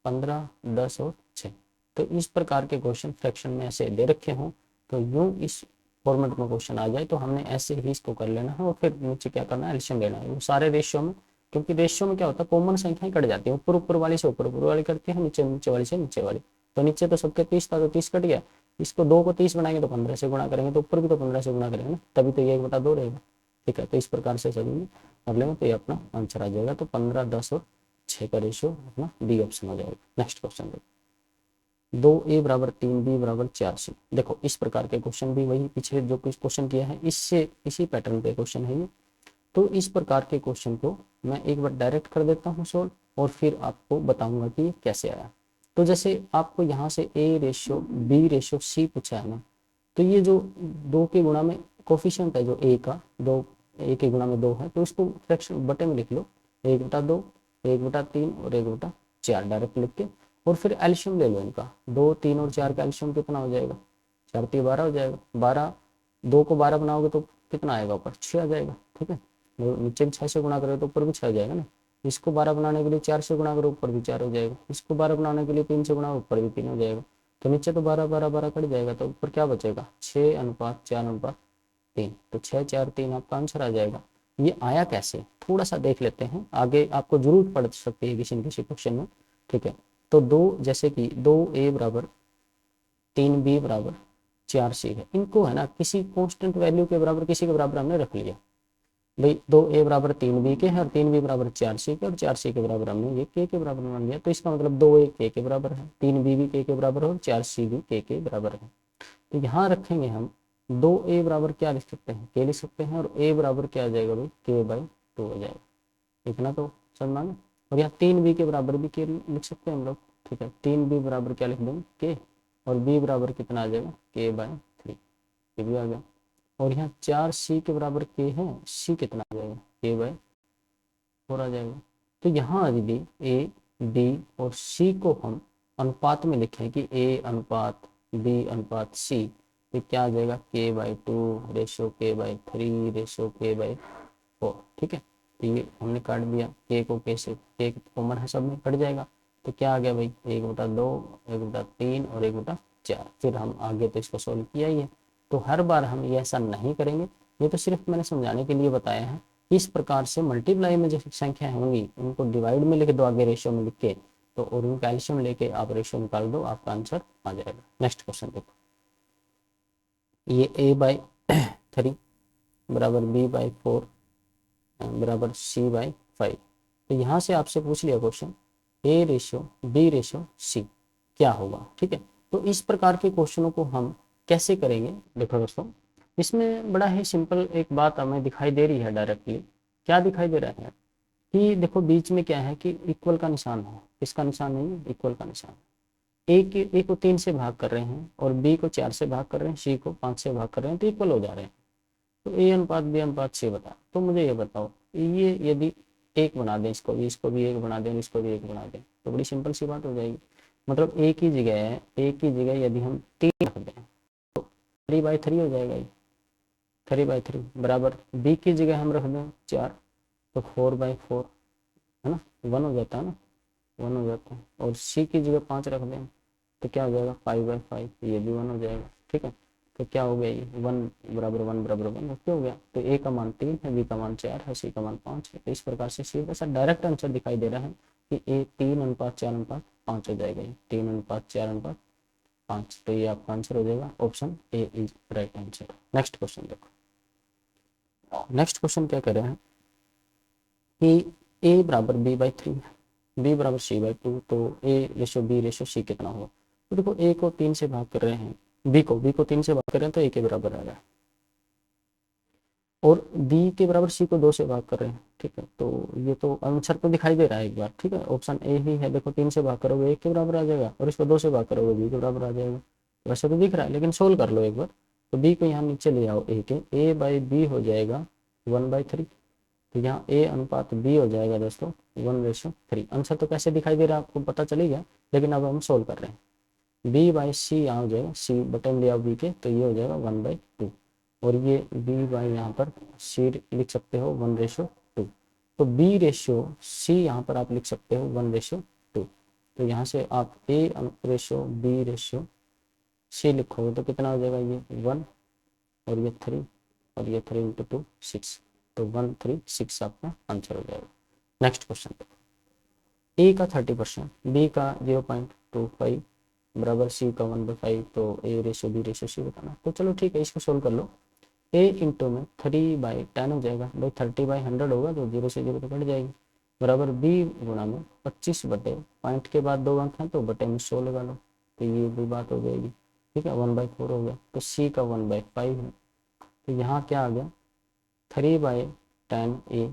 15, 10 और 6। तो इस प्रकार के क्वेश्चन फ्रैक्शन में ऐसे दे रखे हों, तो यूं इस फॉर्मेट में क्वेश्चन आ जाए तो हमने ऐसे ही इसको कर लेना है, और फिर नीचे क्या करना है, एलसीएम लेना है वो सारे रेशियो में। क्योंकि रेशियो में क्या होता है, कॉमन संख्याएं कट जाती है, ऊपर ऊपर वाली से ऊपर ऊपर वाली करती है, नीचे नीचे वाली से नीचे वाली। तो नीचे तो सबके 30 था, तो 30 कट गया। इसको 2 को 30 बनाएंगे तो 15 से गुणा करेंगे, तो ऊपर भी तो 15 से गुणा करेंगे ना, तभी तो ये 1/2 रहेगा। ठीक है, तो इस प्रकार से सभी में कर लेंगे तो ये अपना आंसर आ जाएगा। तो 15, 10 और 6 का रेशियो अपना डी ऑप्शन हो जाएगा। नेक्स्ट क्वेश्चन देखो, 2a=3b=4c। देखो इस प्रकार के क्वेश्चन भी वही पिछले जो कुछ क्वेश्चन किया है इससे इसी पैटर्न पे क्वेश्चन है ये। तो इस प्रकार के क्वेश्चन को मैं एक बार डायरेक्ट कर देता हूँ सोल्व, और फिर आपको बताऊंगा कि ये कैसे आया। तो जैसे आपको यहाँ से A/B/C पूछा है ना, तो ये जो 2 के गुणा में कोफिशिएंट है, जो a का 2, a के गुणा में 2 है, तो इसको फ्रैक्शन बटे में लिख लो, 1/2, 1/3 और 1/4 डायरेक्ट लिख के, और फिर एल्शियम ले लो इनका, 2, 3 और 4 का एल्शियम कितना हो जाएगा, 4 3 12 हो जाएगा। 12, 2 को 12 बनाओगे तो कितना आएगा, ऊपर 6 आ जाएगा। ठीक है, नीचे भी 6 से गुणा करोगे तो ऊपर भी 6 आ जाएगा ना। इसको 12 बनाने के लिए 4 से गुणा करो, ऊपर भी 4 हो जाएगा। इसको 12 बनाने के लिए 3 से गुणा, ऊपर भी 3 हो जाएगा। तो नीचे तो 12 12 12 कट जाएगा, तो ऊपर क्या बचेगा 6:4:3। तो 6 4 3 आपका आंसर आ जाएगा। ये आया कैसे, थोड़ा सा देख लेते हैं, आगे आपको जरूर पड़ सकती है किसी न किसी क्वेश्चन में। ठीक है, तो 2 जैसे कि 2a=3b=4c है, इनको है ना किसी कांस्टेंट वैल्यू के बराबर, किसी के बराबर हमने रख लिया भाई। 2a=3b के है, और 3b=4c के, और 4c के बराबर हमने ये k के बराबर मान लिया। तो इसका मतलब 2a k के बराबर है, 3b भी k के बराबर है, और 4c भी k के बराबर है। तो यहाँ रखेंगे हम दो ए बराबर क्या लिख सकते हैं, के लिख सकते हैं, और ए बराबर क्या आ जाएगा भाई, के बाई टू हो जाएगा। इतना तो समझना ना। और यहाँ तीन बी के बराबर भी के लिख सकते हैं हम लोग, ठीक है, तीन बी बराबर क्या लिख देंगे, के, और बी बराबर कितना आ जाएगा, के बाई थ्री, ये भी आ गया। और यहाँ चार सी के बराबर के है, सी कितना आ जाएगा, के बाई फोर आ जाएगा। तो यहाँ यदि ए बी और सी को हम अनुपात में लिखें कि ए अनुपात बी अनुपात सी, तो क्या आ जाएगा, के बाई टू रेशो के बाई थ्री रेशो के बाई फोर, ठीक है। तो ये हमने काट दिया, के को कैसे, के कॉमन है सब में, कट जाएगा। तो क्या आ गया भाई, एक बटा दो, एक बटा तीन और एक बटा चार। फिर हम आगे तो इसको सोल्व किया ही है, तो हर बार हम ये ऐसा नहीं करेंगे, ये तो सिर्फ मैंने समझाने के लिए बताया है। इस प्रकार से मल्टीप्लाई में जो संख्या होंगी उनको डिवाइड में लिख दो, आगे रेशियो में लिख के, तो और उनका एलसीएम लेके आप रेशियो निकाल दो, आपका आंसर आ जाएगा। नेक्स्ट क्वेश्चन देखो, ये a बाई थ्री बराबर b बाई फोर बराबर c बाई फाइव। तो यहाँ से आपसे पूछ लिया question, a ratio b ratio c क्या होगा, ठीक है। तो इस प्रकार के क्वेश्चनों को हम कैसे करेंगे, देखो दोस्तों, इसमें बड़ा ही सिंपल एक बात हमें दिखाई दे रही है डायरेक्टली। क्या दिखाई दे रहा है कि देखो बीच में क्या है कि इक्वल का निशान है, इसका निशान नहीं है, इक्वल का निशान। ए को तीन से भाग कर रहे हैं और बी को चार से भाग कर रहे हैं, सी को पाँच से भाग कर रहे हैं, तो इक्वल हो जा रहे हैं। तो ए अनुपात बी अनुपात सी बता, तो मुझे ये बताओ, ये यदि एक बना दें, इसको भी एक बना दें, इसको भी एक बना दें, तो बड़ी सिंपल सी बात हो जाएगी। मतलब एक ही जगह है, एक ही जगह यदि हम तीन रख दें तो थ्री बाई थ्री हो जाएगा, ये थ्री बाई थ्री बराबर बी की जगह हम रख दें चार, तो फोर बाई फोर, है ना, वन हो जाता है ना, वन हो जाता है। और सी की जगह पाँच रख दें तो क्या हो जाएगा, फाइव बाई फाइव, ये भी वन हो जाएगा, ठीक है। तो क्या हो गया, ये वन बराबर वन बराबर वन, क्या हो गया, तो ए का मान तीन है, बी का मान चार है, सी का मान पाँच है। तो इस प्रकार से सीधा सा डायरेक्ट आंसर दिखाई दे रहा है कि ए तीन अनुपात चार अनुपात पाँच हो जाएगा, ये तीन अनुपात चार अनुपात पाँच। तो ये आपका आंसर हो जाएगा, option A is right answer. Next question देखो, नेक्स्ट क्वेश्चन क्या कर रहे हैं कि ए बराबर बी बाई थ्री, बी बराबर सी बाई टू, तो ए रेशो बी रेशो सी कितना होगा। तो देखो ए को तीन से भाग कर रहे हैं, बी को तीन से भाग कर रहे हैं, तो ए के बराबर आ रहा है, और बी के बराबर सी को दो से भाग कर रहे हैं, ठीक है। तो ये तो आंसर तो दिखाई दे रहा है एक बार, ठीक है, ऑप्शन ए ही है। देखो तीन से भाग करोगे एक के बराबर आ जाएगा, और इसको दो से भाग करोगे बी के बराबर आ जाएगा। वैसे तो दिख रहा है, लेकिन सोल्व कर लो एक बार। तो बी को यहाँ नीचे ले आओ, ए के, ए बाई बी हो जाएगा वन बाई थ्री। तो यहाँ ए अनुपात बी हो जाएगा दोस्तों वन रेशो थ्री। आंसर तो कैसे दिखाई दे रहा है आपको पता चल गया, लेकिन अब हम सोल्व कर रहे हैं। बी बाई सी यहाँ हो जाएगा, सी बटन ले आओ बी के, तो ये हो जाएगा वन बाई टू, और ये बी बाई यहाँ पर सी लिख सकते हो वन रेशो टू। तो बी रेशो सी यहाँ पर आप लिख सकते हो वन रेशो टू। तो यहाँ से आप ए रेशो बी रेशो सी लिखोगे तो कितना हो जाएगा, ये वन और ये थ्री, और ये थ्री इंटू टू सिक्स, तो 136 आपका आंसर हो जाएगा। नेक्स्ट क्वेश्चन, ए का 30%, बी का 0.25 बराबर सी का 1/5, तो ए रेशो बी रेशो सी बताना। तो चलो ठीक है, इसको सोल्व कर लो। ए इंटू में 3/10 हो जाएगा भाई, 30/100 होगा, तो जीरो से जीरो तो कट जाएगी, बराबर बी गुणा में 25 बटे पॉइंट के बाद दो अंक हैं तो बटे में 100 लगा लो, तो ये भी बात हो जाएगी, ठीक है, 1/4 हो गया। तो सी का 1/5 है, तो यहाँ क्या आ गया, 3/10 ए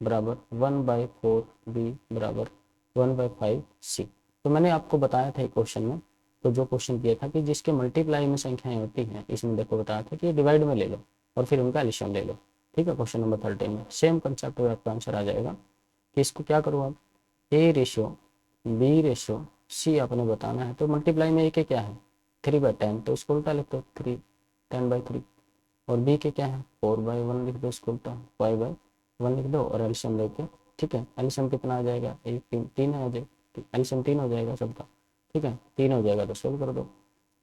बराबर 1/4 बी बराबर 1/5 सी। तो मैंने आपको बताया था क्वेश्चन में, तो जो क्वेश्चन किया था कि जिसके मल्टीप्लाई में संख्याएं होती हैं, इसमें देखो बताया था कि डिवाइड में ले लो और फिर उनका एडिशन ले लो, ठीक है। क्वेश्चन नंबर 13 में सेम कंसेप्ट में आपका आंसर आ जाएगा कि इसको क्या करो आप, ए रेशो बी रेशो सी आपने बताना है। तो मल्टीप्लाई में ए के क्या है 3/10, तो इसको उल्टा लिख दो 10/3, और बी के क्या है 4/1 लिख दो, इसको उल्टा 5/1 लिख दो और एल्शियम लेके, ठीक है। एल्शियम कितना आ जाएगा, एक तीन, तीन आ जाएगा, एल्शियम तीन हो जाएगा सबका, ठीक है, तीन हो जाएगा तो सोल्व कर दो।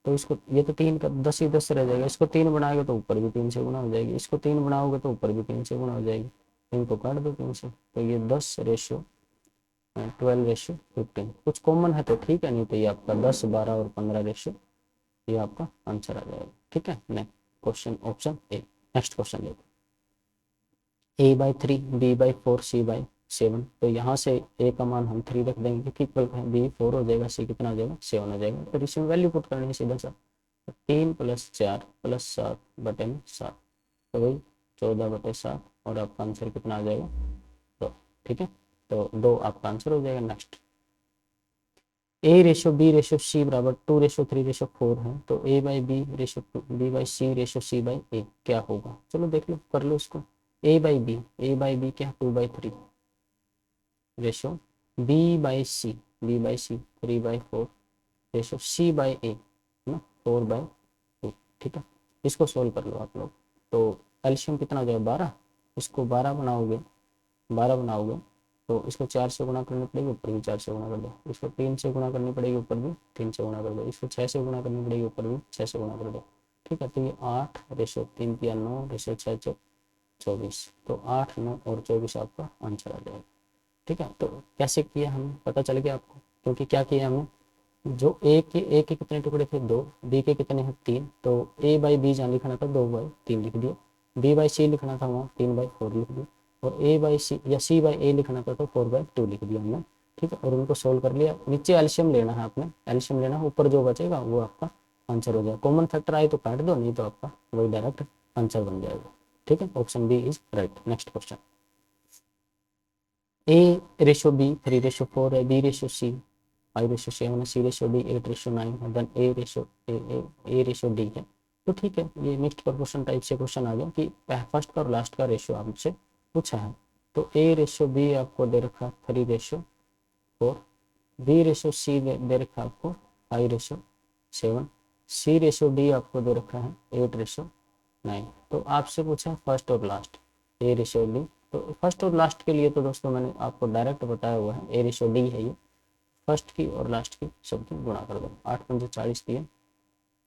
तो इसको ये तो तीन का 10 ही 10 रह जाएगा, इसको तीन बनाओगे तो ऊपर भी तीन से गुना हो जाएगी, इसको तीन बनाओगे तो ऊपर भी तीन से गुना हो जाएगी, इनको काट दो तीन से, तो ये 10 रेशियो 12:15, कुछ कॉमन है तो ठीक है, नहीं तो ये आपका 10 12 और 15 रेशियो, ये आपका आंसर आ जाएगा, ठीक है। Next question option A. Next question देखो, a/3 b/4 c/7, तो यहाँ से a का मान हम 3 रख देंगे क्योंकि इक्वल है, b 4 हो जाएगा, c कितना हो जाएगा 7 हो जाएगा। तो इसमें वैल्यू पुट करनी है सीधा सा, 3 + 4 + 7 बटे में 7, तो वही 14/7, और आपका आंसर कितना आ जाएगा 2। ठीक है, तो 2 आपका आंसर हो जाएगा। नेक्स्ट, A/B/C बराबर 2/3/4 है, तो A/B/B/C/C/A क्या होगा? चलो देख लो, कर लो इसको। A/B क्या, 2/3 रेशो, B/C 3/4 रेशो, C/A है ना 4/2। ठीक है, इसको सोल्व कर लो आप लोग। तो एल्शियम कितना हो जाएगा 12, इसको 12 बनाओगे तो इसको 4 से गुणा करनी पड़ेगी, ऊपर भी 4 से गुणा कर दो, इसको 3 से गुणा करनी पड़ेगी, ऊपर भी 3 से गुणा कर दो, इसको 6 से गुणा करनी पड़ेगी, ऊपर भी 6 से गुणा कर दो। ठीक है, तो ये 8/3 या 9/6 24, तो 8, 9 और 24 आपका आंसर आ जाएगा। ठीक है, तो कैसे किया हम पता चल गया आपको, क्योंकि क्या किया हमने, जो ए के कितने टुकड़े थे 2, बी के कितने हैं 3, तो A/B जहाँ लिखना था 2/3 लिख दिया, B/C लिखना था वहाँ 3/4 लिख दिया, और A/C या C/A लिखना था तो 4/2 लिख दिया हमने। ठीक है, और उनको सोल्व कर लिया। नीचे एल्शियम लेना है आपने, एल्शियम लेना है, ऊपर जो बचेगा वो आपका आंसर हो जाएगा। कॉमन फैक्टर आए तो काट दो, नहीं तो आपका वही डायरेक्ट आंसर बन जाएगा। ठीक है, option B is right. Next question, A/B 3/4 है, B/C 5/7 है, C/D 8/9 है, देन A/D है। तो ठीक है, ये मिक्स्ड प्रोपोर्शन टाइप से क्वेश्चन आ गया कि फर्स्ट का और लास्ट का रेशियो आपसे पूछा है। तो A/B आपको दे रखा है 3/4, B/C दे रखा है आपको 5/7, C/D आपको दे रखा है 8/9। तो आपसे पूछा फर्स्ट और लास्ट A/D। तो फर्स्ट और लास्ट के लिए तो दोस्तों मैंने आपको डायरेक्ट बताया हुआ है, A/D है ये। फर्स्ट की और लास्ट की सबकी गुणा कर दो, 8×5 40 दिए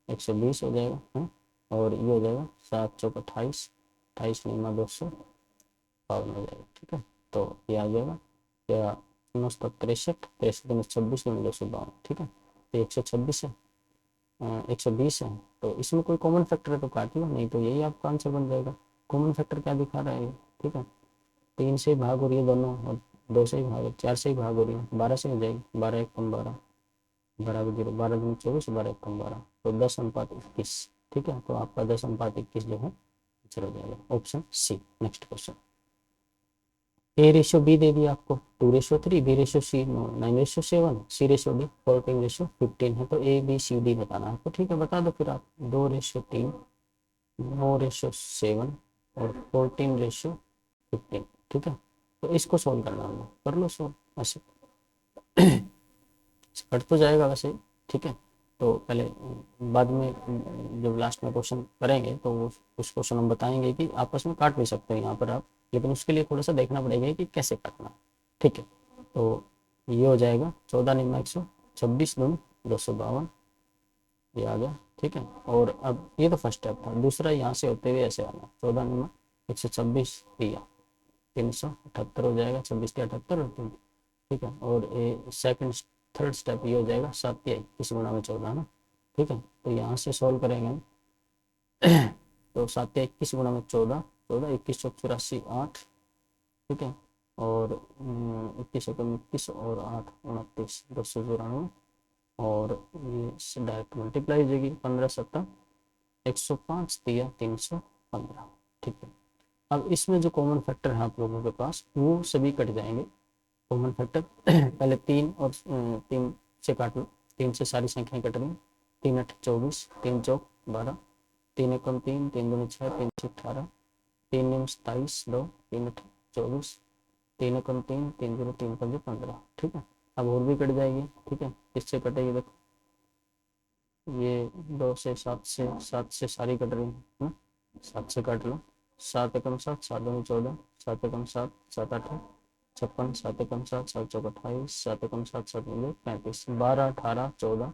120 हो जाएगा है, और ये हो जाएगा 7×4 28, 28×9 252 हो जाएगा। ठीक है, तो ये आ जाएगा क्या 963, 63×26 252। ठीक है, तो 126 है, 120 है, तो इसमें कोई कॉमन फैक्टर है तो काट लो, नहीं तो यही आपका आंसर बन जाएगा। कॉमन फैक्टर क्या दिखा रहा है? ठीक है, 3 से भाग हो रही है दोनों, और 2 से ही भाग, 4 से ही भाग हो रही है, 12 से हो जाएगी, 12 1 कम 12 बराबर 0, 12×24, 12 1 कम 12, तो 10/21। ठीक है, तो आपका 10/21 जो है आंसर हो जाएगा, option C. Next question, A/B दे दिया आपको 2/3, B/C 9/7, C/D 14/15 है, तो ABCD बताना है आपको। ठीक है, बता दो फिर आप, 2/3, 9/7 और 14/15। ठीक है, तो इसको सोल्व करना है, कर लो सोल्व ऐसे, कट तो जाएगा वैसे। ठीक है, तो पहले बाद में जब लास्ट में क्वेश्चन करेंगे तो उस क्वेश्चन हम बताएंगे कि आपस में काट भी सकते हैं यहाँ पर आप, लेकिन उसके लिए थोड़ा सा देखना पड़ेगा कि कैसे काटना। ठीक है, तो ये हो जाएगा 14×9 126 252, ये आ गया। ठीक है, और अब ये तो फर्स्ट स्टेप था, दूसरा यहाँ से होते हुए ऐसे आना, 14×126 दिया 378 हो जाएगा, 26×78 होते हैं। ठीक है, और सेकंड थर्ड स्टेप ये हो जाएगा 7×21 ना। ठीक है, तो यहाँ से सॉल्व करेंगे तो 7×21 14, 21 8। ठीक है, और 21 और 8 29 294, और ये डायरेक्ट मल्टीप्लाई हो जाएगी, 15×7 105 दिया 315। ठीक है, अब इसमें जो कॉमन फैक्टर है आप लोगों के पास वो सभी कट जाएंगे। कॉमन फैक्टर पहले 3 और 3 से काट लो, 3 से सारी संख्याएं कट रही, 3×8 24, 3×4 12, 3×1 3, 3×2 6, 3×6 18, 3×9 27 2, 3×8 24, 3×1 3, 3×0 3 5 15। ठीक है, अब और भी कट जाएगी। ठीक है, इससे कटेगी, देखो ये 2 से 7 से सारी कट रही है, 7 से काट लो, 7×1 7, 7×2 14, 7×7 7 8 56, 7×7 7×4 28, 7×7 7×9 35, 12 18 14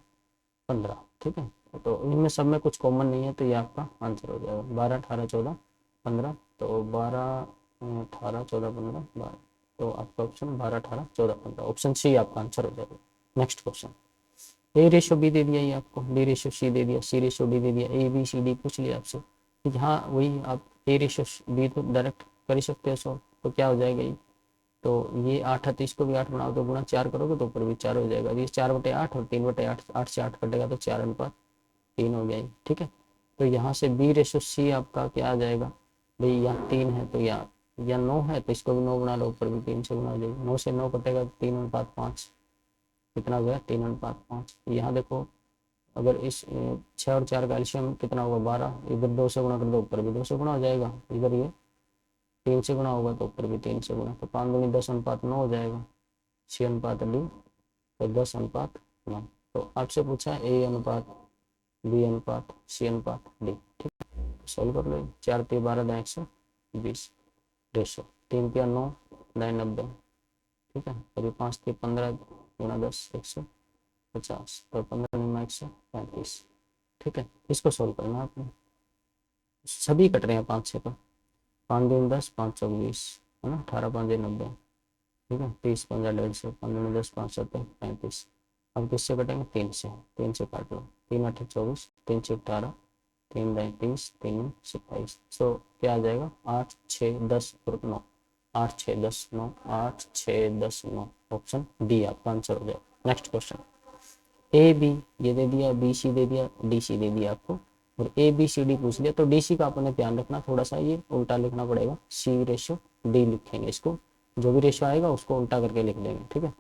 15। ठीक है, तो इनमें सब में कुछ कॉमन नहीं है, तो ये आपका आंसर हो जाएगा 12 18 14 15, तो 12 18 14 15 12, तो आपका ऑप्शन 12 18 14 15, ऑप्शन सी आपका आंसर हो जाएगा। नेक्स्ट क्वेश्चन, A/B दे दिया ये आपको, B/C दे दिया, C/D दे दिया, ABCD पूछ लिया आपसे, हाँ वही आप A/B तो डायरेक्ट कर ही सकते हो सॉल्व, तो क्या हो जाएगा ये, तो ये 8 है, तो इसको भी 8 बनाओ, तो गुणा 4 करोगे तो ऊपर भी 4 हो जाएगा, ये 4/8 और 3/8, 8 से 8 कटेगा तो 4 अनुपात 3 हो गया ये, ठीक है। तो यहाँ से बी रेशो सी आपका क्या आ जाएगा भाई, यहाँ 3 है तो या 9 है तो इसको भी 9 बना लो, ऊपर भी 3 से गुना हो जाएगी, 9 से 9 कटेगा 3:5, कितना गया 3:5। यहाँ देखो अगर इस 6 और 4 का एलसीएम कितना होगा 12, इधर 2 से गुना कर दो ऊपर भी 2 से गुना हो जाएगा, इधर ये 3 से गुना होगा तो ऊपर भी 3 से गुना, तो 5 दूनी 10:9 हो जाएगा, सी अनुपात डी, तो 10:9। तो आपसे पूछा है ए अनुपात बी अनुपात सी अनुपात डी, ठीक है। सॉल्व कर लो, 4 3 12 दाएं 120 रेशो, 3 3 9 दाएं 90, ठीक है। और ये 5 3 15 गुना 10 150, और 15 9 135, ठीक है। इसको सोल्व करना आपने, सभी कट रहे हैं 5 से, तो 5 दूनी 10 5 चौक 20 है ना, 18 5 90, ठीक है। 30 15 150, 15 10 5 7 35। अब किससे कटेंगे 3 से, 3 से काट लो, 3 8 24, 3 6 18, 3 दाएं 30, 3 27। सो क्या आ जाएगा 8 6 10 और 9, 8 6 10 9, 8 6 10 9, ऑप्शन डी आपका आंसर हो जाएगा। नेक्स्ट क्वेश्चन, ए बी ये दे दिया, बी सी दे दिया, डी सी दे दिया आपको, और ए बी सी डी पूछ लिया, तो डी सी का अपने ध्यान रखना, थोड़ा सा ये उल्टा लिखना पड़ेगा, सी रेशो डी लिखेंगे इसको, जो भी रेशो आएगा उसको उल्टा करके लिख देंगे, ठीक है।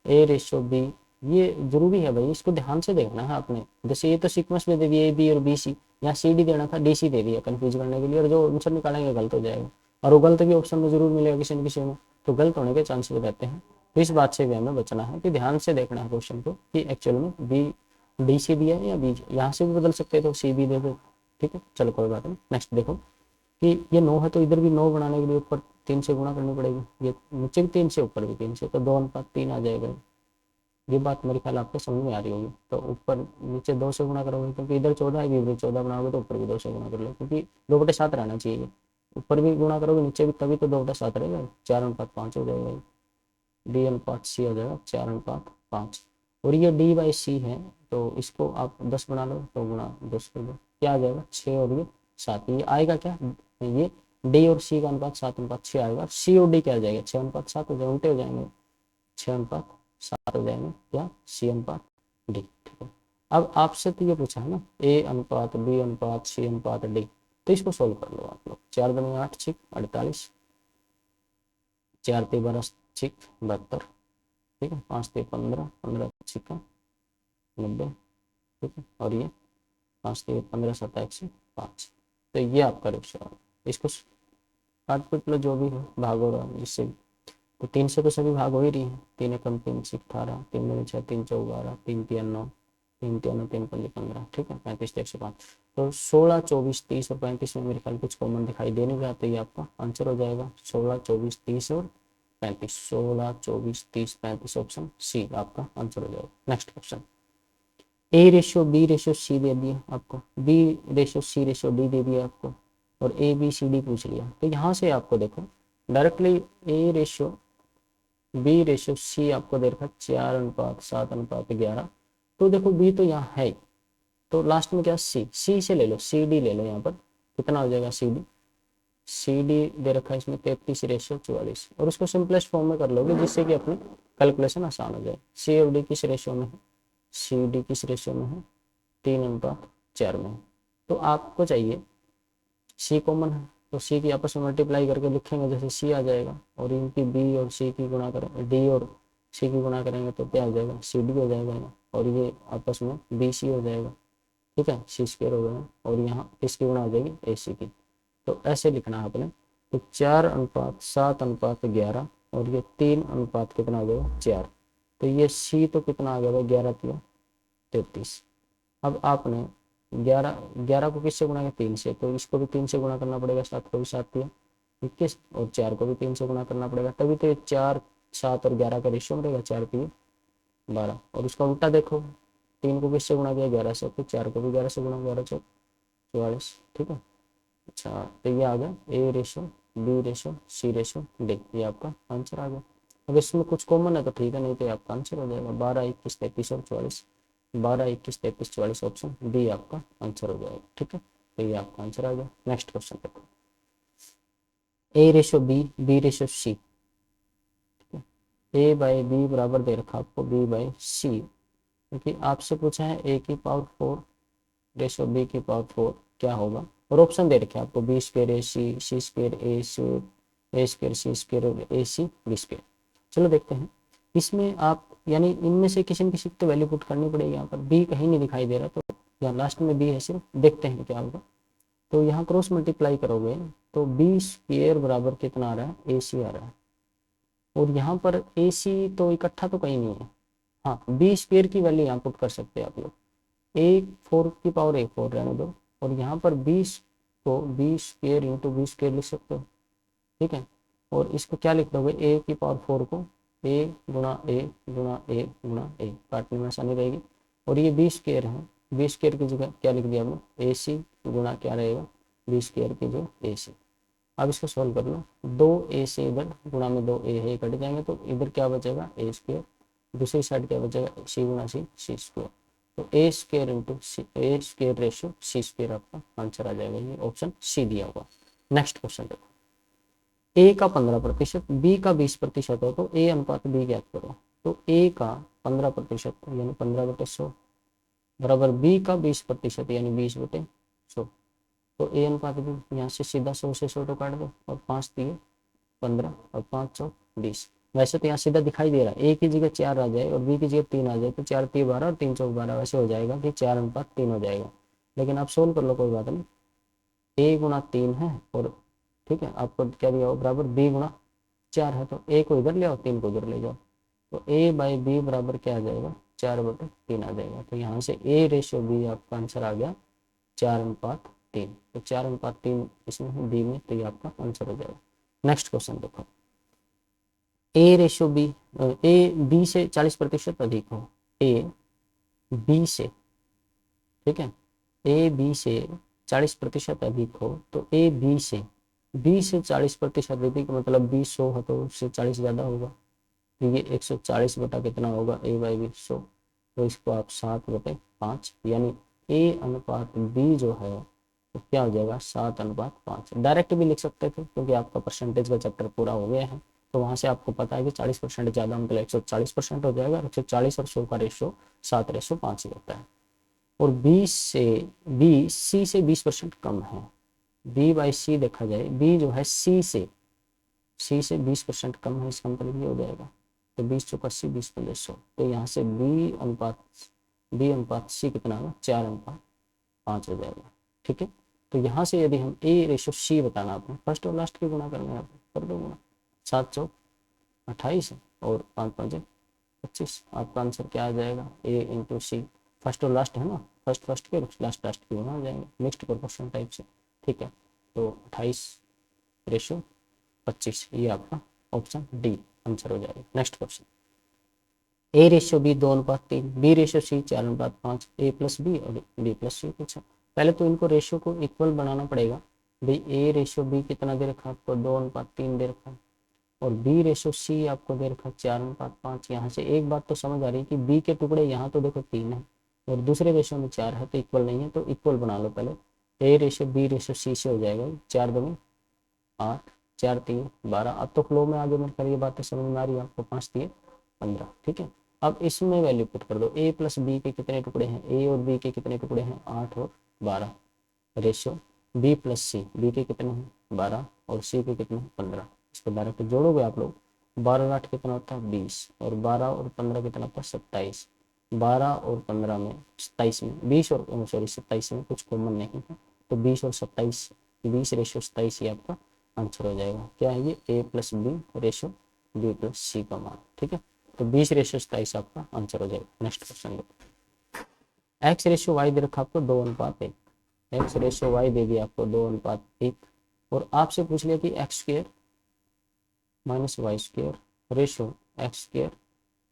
ए रेशो बी, ये जरूरी है भाई, इसको ध्यान से देखना है आपने, जैसे ये तो सीक्वेंस में दे दिया ए बी और बी सी, यहाँ सी डी देना था, डी सी दे दिया कंफ्यूज करने के लिए, और जो आंसर निकालेंगे गलत हो जाएगा, और वो गलत भी ऑप्शन में जरूर मिलेगा किसी न किसी में, तो गलत होने के चांसेस रहते हैं। तो इस बात से भी हमें बचना है कि ध्यान से देखना है क्वेश्चन को कि एक्चुअल में बी डी सी दिया है या बी, यहाँ से भी बदल सकते हैं तो सी बी दे दो, ठीक है। चलो कोई बात नहीं। नेक्स्ट देखो कि ये 9 है तो इधर भी 9 बनाने के लिए ऊपर 3 से गुणा करनी पड़ेगी, ये नीचे भी 3 से ऊपर भी 3 से, तो 2:3 आ जाएगा। ये बात मेरे ख्याल आपको समझ में आ रही होगी। तो ऊपर नीचे 2 से गुणा करोगे क्योंकि इधर 14 है, इधर 14 बनाओगे तो ऊपर भी 2 से गुणा कर लो, क्योंकि 2/7 रहना चाहिए, ऊपर भी गुणा करोगे नीचे भी तभी तो 2/7 रहेगा, 4:5 हो जाएगा, डी अनुपात सी हो जाएगा 4:5। और ये डी बाई सी है तो इसको आप 10 बना लो तो गुणा 10 कर दो, क्या आ जाएगा 6 और ये 7, ये आएगा क्या, ये डी और सी का अनुपात 7:6 आएगा, सी और डी क्या आ जाएगा 6:7 हो जाएगा, उल्टे हो जाएंगे, 6:7 हो जाएंगे, या सी अनुपात डी, ठीक है। अब आपसे तो ये पूछा है ना ए अनुपात बी अनुपात सी अनुपात डी, तो इसको सोल्व कर लो आप लोग, 4 दूनी 8 6 48, 4 3 12 6 72, ठीक है, 5 3 15 15 6 90, ठीक है, और ये 5 3 15 7 105। तो ये आपका रेशियो है, इसको काट पीट लो जो भी है, भाग हो रहा है जिससे, तो 3 से तो सभी भाग हो ही रही है, 3 एकम 3 6 18, 3 दूनी 6 3 4 12, 3 3 9, 3 3 3 5 15, ठीक है, 35 105। तो 16 24 30 और 35 में मेरे ख्याल कुछ कॉमन दिखाई दे नहीं रहा, तो ये आपका आंसर हो जाएगा 16 24 30 और 35, 16 24 30 35, ऑप्शन सी आपका आंसर हो जाएगा। Next question, A ratio B ratio C दे दिया आपको, B ratio C ratio D दे दिया आपको, और ए बी सी डी पूछ लिया, तो यहाँ से आपको देखो directly A ratio B ratio C आपको दे रखा 4:7:11, तो देखो बी तो यहाँ है, तो लास्ट में क्या सी से ले लो, सी डी ले लो, यहाँ पर कितना हो जाएगा सी डी दे रखा है इसमें 33:44, और उसको सिंपलेस्ट फॉर्म में कर लोगे जिससे कि अपनी कैलकुलेशन आसान हो जाए। सी और डी किस रेशियो में है, सी डी किस रेशियो में है 3:4 में है, तो आपको चाहिए सी कॉमन है, तो सी की आपस में मल्टीप्लाई करके लिखेंगे जैसे सी आ जाएगा, और इनकी बी और सी की गुणा करेंगे, डी और सी की गुणा करेंगे तो क्या हो जाएगा सी डी हो जाएगा, और ये आपस में बी सी हो जाएगा, ठीक है, सी स्क्वायर हो जाएगा, और यहाँ इसकी गुणा हो जाएगी ए सी की। तो ऐसे लिखना है आपने, तो 4:7:11, और ये 3 अनुपात कितना हो जाएगा 4, तो ये सी तो कितना आ गया 11 किया 33। अब आपने 11 को किससे गुणा किया 3 से, तो इसको भी 3 से गुणा करना पड़ेगा, 7 को भी 7 किया 21, और 4 को भी 3 से गुणा करना पड़ेगा, तभी तो ये 4 7 और 11 का रेशियो मिलेगा, 4 3 12। और उसका उल्टा देखो, 3 को किससे गुणा किया 11 से, तो 4 को भी 11 से गुणा, 11 4 44, ठीक है। अच्छा, तो ये आ गया ए रेशो बी रेशो सी रेशो डी, ये आपका आंसर आ गया। अब इसमें कुछ कॉमन है तो ठीक है, नहीं तो आपका आंसर हो जाएगा 12 21 33 और 44, 12 21 33 44, ऑप्शन डी आपका आंसर हो जाएगा, ठीक है। तो ये आपका आंसर आ गया। नेक्स्ट क्वेश्चन देखो, A ratio B ratio C, A by B बराबर दे रखा आपको बी बाई सी, क्योंकि आपसे पूछा है ए की पावर 4 रेशो बी की पावर 4 क्या होगा, और ऑप्शन दे रखे आपको बी स्क्वायर ए सी स्क्वायर ए स्क्वायर सी स्क्वायर और ए सी बी स्क्वायर। चलो देखते हैं इसमें आप यानी इनमें से किसी न किसी की तो वैल्यू पुट करनी पड़ेगी। यहाँ पर बी कहीं नहीं दिखाई दे रहा, तो यहाँ लास्ट में बी है सिर्फ, देखते हैं क्या होगा। तो यहाँ क्रॉस मल्टीप्लाई करोगे तो बी स्क्वायर बराबर कितना आ रहा है, ए सी आ रहा है, और यहाँ पर ए सी तो इकट्ठा तो कहीं नहीं है। हाँ, बी स्क्वायर की वैल्यू यहाँ पुट कर सकते हैं आप लोग, ए 4 की पावर ए 4 रहने दो, और यहाँ पर बी को B square into B square लिख सकते हो, ठीक है। और इसको क्या लिख दोगे, ए की पावर 4 को ए गुणा ए गुणा ए गुणा ए, काटने में आसानी रहेगी। और ये बी स्क्वायर है, बी स्क्वायर की जगह क्या लिख दिया आपने, ए सी गुणा क्या रहेगा, बी स्क्वायर की जो ए सी। अब इसको सॉल्व कर लो, 2 ए से इधर गुणा में 2 ए है कट जाएंगे, तो इधर क्या बचेगा ए स्क्वायर, दूसरी साइड क्या बचेगा सी गुणा सी स्क्वायर। तो ए स्क्वायर इंटू ए स्क्वायर रेशो सी स्क्वायर आपका आंसर आ जाएगा, ये ऑप्शन सी दिया हुआ। नेक्स्ट क्वेश्चन देखो, ए का 15% बी का 20% हो तो ए अनुपात बी ज्ञात करो। तो ए का 15% यानी 15/100 बराबर बी का 20% यानी 20/100। तो ए अनुपात बी, यहाँ से सीधा 100 से 100 तो काट दो, और 5 दिए 15 और 5 100 20। वैसे तो यहाँ सीधा दिखाई दे रहा है, ए की जगह 4 आ जाए और बी की जगह 3 आ जाए, तो 4 3 12 और 3 चौक 12, वैसे हो जाएगा कि 4:3 हो जाएगा। लेकिन आप सोल्व कर लो, कोई बात नहीं, ए गुणा 3 है, और ठीक है आपको क्या दिया हो बराबर बी गुणा 4 है, तो ए को इधर ले आओ 3 को उधर ले जाओ, तो ए बाई बी बराबर क्या आ जाएगा, 4/3 आ जाएगा। तो यहाँ से ए रेशियो बी आपका आंसर आ गया 4:3। तो 4:3 इसमें है बी में, तो ये आपका आंसर हो जाएगा। नेक्स्ट क्वेश्चन देखो, A ratio B, A B से 40% अधिक हो, ए बी से, ठीक है, ए बी से 40% अधिक हो, तो ए बी से 40% अधिक मतलब 20 100 है तो उससे 40 ज़्यादा होगा, तो ये 140 बटा कितना होगा, ए बाई बी 100। तो इसको आप 7/5 यानी ए अनुपात बी जो है तो क्या हो जाएगा 7:5। डायरेक्ट भी लिख सकते थे क्योंकि आपका परसेंटेज का चैप्टर पूरा हो गया है, तो वहाँ से आपको पता है कि 40% ज़्यादा मतलब 140% हो जाएगा, 140 और 100 का रेशो 7:5 ही होता है। और बी सी से 20% कम है, बी बाई सी देखा जाए, बी जो है सी से 20% कम है, इसका मतलब ये हो जाएगा, तो 20 चौका 80 20 तो यहाँ से बी अनुपात सी कितना होगा 4:5 हो जाएगा, ठीक है। तो यहाँ से यदि हम ए रेशो सी बताना आपने, फर्स्ट और लास्ट की गुणा करना है, आप कर दो गुणा, 7 चौक 28 और 5 5 25, आपका आंसर क्या आ जाएगा, ए इंटू सी, फर्स्ट और लास्ट है ना, फर्स्ट के लास्ट की गुणा हो जाएंगे, मिक्स्ड प्रोपोर्शन टाइप से, ठीक है। तो 28:25 ये आपका ऑप्शन डी आंसर हो जाएगा। Next question, A ratio B 2:3, B ratio C 4:5, A plus B और बी प्लस सी पूछा। पहले तो इनको रेशियो को इक्वल बनाना पड़ेगा, भाई ए रेशियो बी कितना दे रखा आपको 2:3 दे रखा, और बी रेशियो सी आपको दे रखा 4:5। यहाँ से एक बात तो समझ आ रही है कि बी के टुकड़े यहाँ तो देखो 3 है और दूसरे रेशियो में 4 है, तो इक्वल नहीं है, तो इक्वल बना लो पहले। A ratio B ratio C से हो जाएगा 4 2 8 4 3 12। अब तो फ्लो में आगे मिलकर ये बातें समझ में आ रही है आपको, 5 3 15, ठीक है। अब इसमें वैल्यू पुट कर दो, ए प्लस बी के कितने टुकड़े हैं, ए और बी के कितने टुकड़े हैं 8 और 12, रेशियो बी प्लस सी, बी के कितने हैं 12 और सी के कितने हैं 15। इसको डायरेक्ट जोड़ोगे आप लोग, 12 और 8 कितना होता है 20, और 12 और 15 कितना होता है 27, 12 और 15 में 27 में 20 और 27 में कुछ कॉमन नहीं है, तो 20 और 27, 20 रेशियो 27 ही आपका आंसर हो जाएगा। क्या है ये, A plus B ratio B plus C का मान, ठीक है। तो 20 रेशियो 27 आपका आंसर हो जाएगा। Next question, X ratio why they रखा आपको 2:1, एक्स रेशियो वाई दे दिया आपको 2:1, और आपसे पूछ लिया कि X square minus Y square ratio X square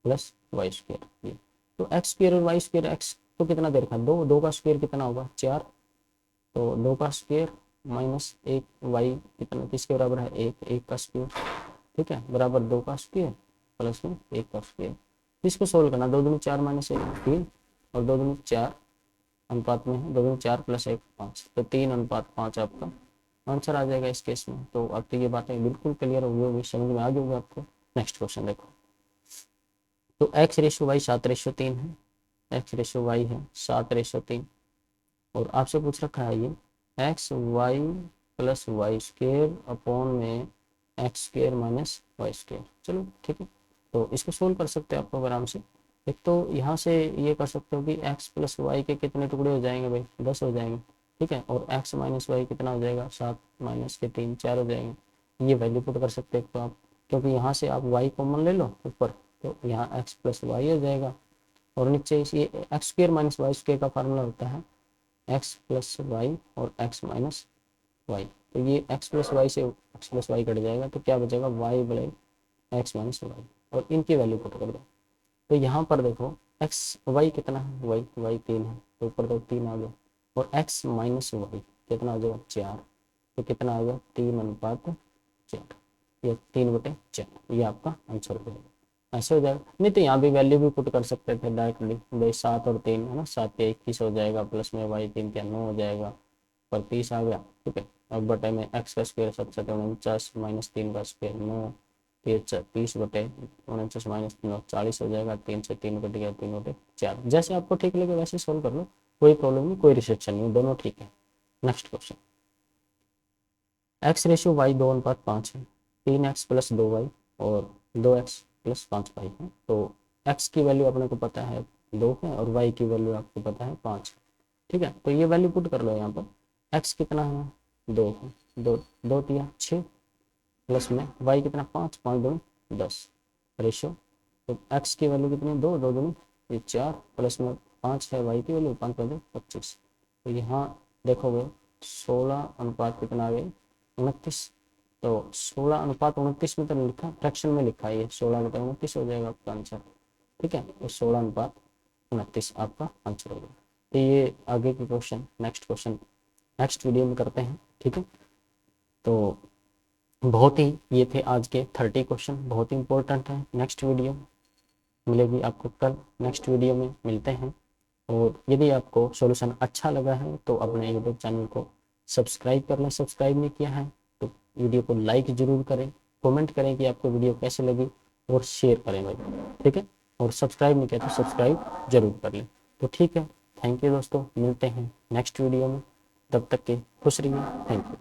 plus Y square. तो एक्स स्क्वायर और वाई स्क्वायर, एक्स तो कितना दे रखा है 2, 2 का स्क्वायर कितना होगा 4, तो 2 का स्क्वायर माइनस 1, वाई कितना किसके बराबर है 1, 1 का स्क्वायर, ठीक है, बराबर 2 का स्क्वायर प्लस में 1 का स्क्वायर। इसको सोल्व करना, 2 दूनी 4 माइनस 1 3, और 2 दूनी 4 अनुपात में है, 2 दूनी 4 प्लस 1 5, तो 3:5 आपका आंसर आ जाएगा इस केस में। तो अब तो ये बातें बिल्कुल क्लियर हो गई होगी, समझ में आ गई होगी आपको। नेक्स्ट क्वेश्चन देखो, तो एक्स रेशियो वाई 7:3 है, एक्स रेशियो वाई है 7:3, और आपसे पूछ रखा है ये X Y plus Y square upon में X square minus Y square. चलो ठीक है, तो इसको सोल्व कर सकते हैं आप आराम से। एक तो यहाँ से ये कर सकते हो कि x प्लस वाई के कितने टुकड़े हो जाएंगे भाई, 10 हो जाएंगे, ठीक है। और x माइनस वाई कितना हो जाएगा, 7 माइनस के 3, 4 हो जाएंगे। ये वैल्यू पुट कर सकते हैं तो आप, क्योंकि यहाँ से आप y कॉमन ले लो ऊपर, तो यहाँ x प्लस वाई हो जाएगा। और नीचे ये X square minus Y square का फार्मूला होता है एक्स प्लस वाई और एक्स माइनस वाई। तो ये एक्स प्लस वाई से एक्स प्लस वाई कट जाएगा, तो क्या बचेगा, वाई बड़े एक्स माइनस वाई, और इनकी वैल्यू पुट कर दो। तो यहाँ पर देखो एक्स वाई कितना है, वाई 3 है, तो ऊपर तो 3 आ गया। और एक्स माइनस वाई कितना हो जाएगा, 4। तो कितना आ गया, 3:4, या 3/4, ये आपका आंसर हो जाएगा। ऐसे हो जाएगा। नहीं तो यहाँ भी वैल्यू भी पुट कर सकते थे डायरेक्टली भाई, 7 और 3 है ना, 7 के 21 हो जाएगा, प्लस में वाई 3 के 9 हो जाएगा, पर 30 आ गया, ठीक है। अब बटे में एक्स का स्क्वायर 7×49 माइनस 3 का स्क्वायर 9, 30/49 माइनस 9 40 हो जाएगा, 3 से 3 कट गया, 3/4। जैसे आपको ठीक लगे वैसे सोल्व कर लो, कोई प्रॉब्लम नहीं, कोई रिस्ट्रिक्शन नहीं, दोनों ठीक है। Next question, X ratio Y 2:5 है, 3x प्लस 2y और 2x प्लस 5y है। तो x की वैल्यू अपने को पता है 2 है, और y की वैल्यू आपको पता है 5 है, ठीक है। तो ये वैल्यू पुट कर लो यहाँ पर, x कितना है, 2 है, 2 दिया 6, प्लस में y कितना 5, 5 2 10 रेशियो। तो x की वैल्यू कितनी, 2, 2 2 ये 4, प्लस में 5 है y की वैल्यू, 5×2 = 25। तो यहाँ देखोगे 16 अनुपात कितना आ गया, 29। तो 16:29 में तो लिखा, फ्रैक्शन में लिखा है, ये 16/29 हो जाएगा आपका आंसर, ठीक है। तो 16:29 आपका आंसर होगा। तो ये आगे के question, next question next video में करते हैं, ठीक है। तो बहुत ही, ये थे आज के 30 क्वेश्चन, बहुत ही इंपॉर्टेंट है। नेक्स्ट वीडियो मिलेगी आपको कल, नेक्स्ट वीडियो में मिलते हैं। और यदि आपको सॉल्यूशन अच्छा लगा है तो अपने यूट्यूब चैनल को सब्सक्राइब कर लें, सब्सक्राइब नहीं किया है तो वीडियो को लाइक जरूर करें, कमेंट करें कि आपको वीडियो कैसे लगी, और शेयर करें भाई, ठीक है। और सब्सक्राइब नहीं किया तो सब्सक्राइब जरूर कर लें। तो ठीक है, थैंक यू दोस्तों, मिलते हैं नेक्स्ट वीडियो में, तब तक के खुश रहिए, थैंक यू।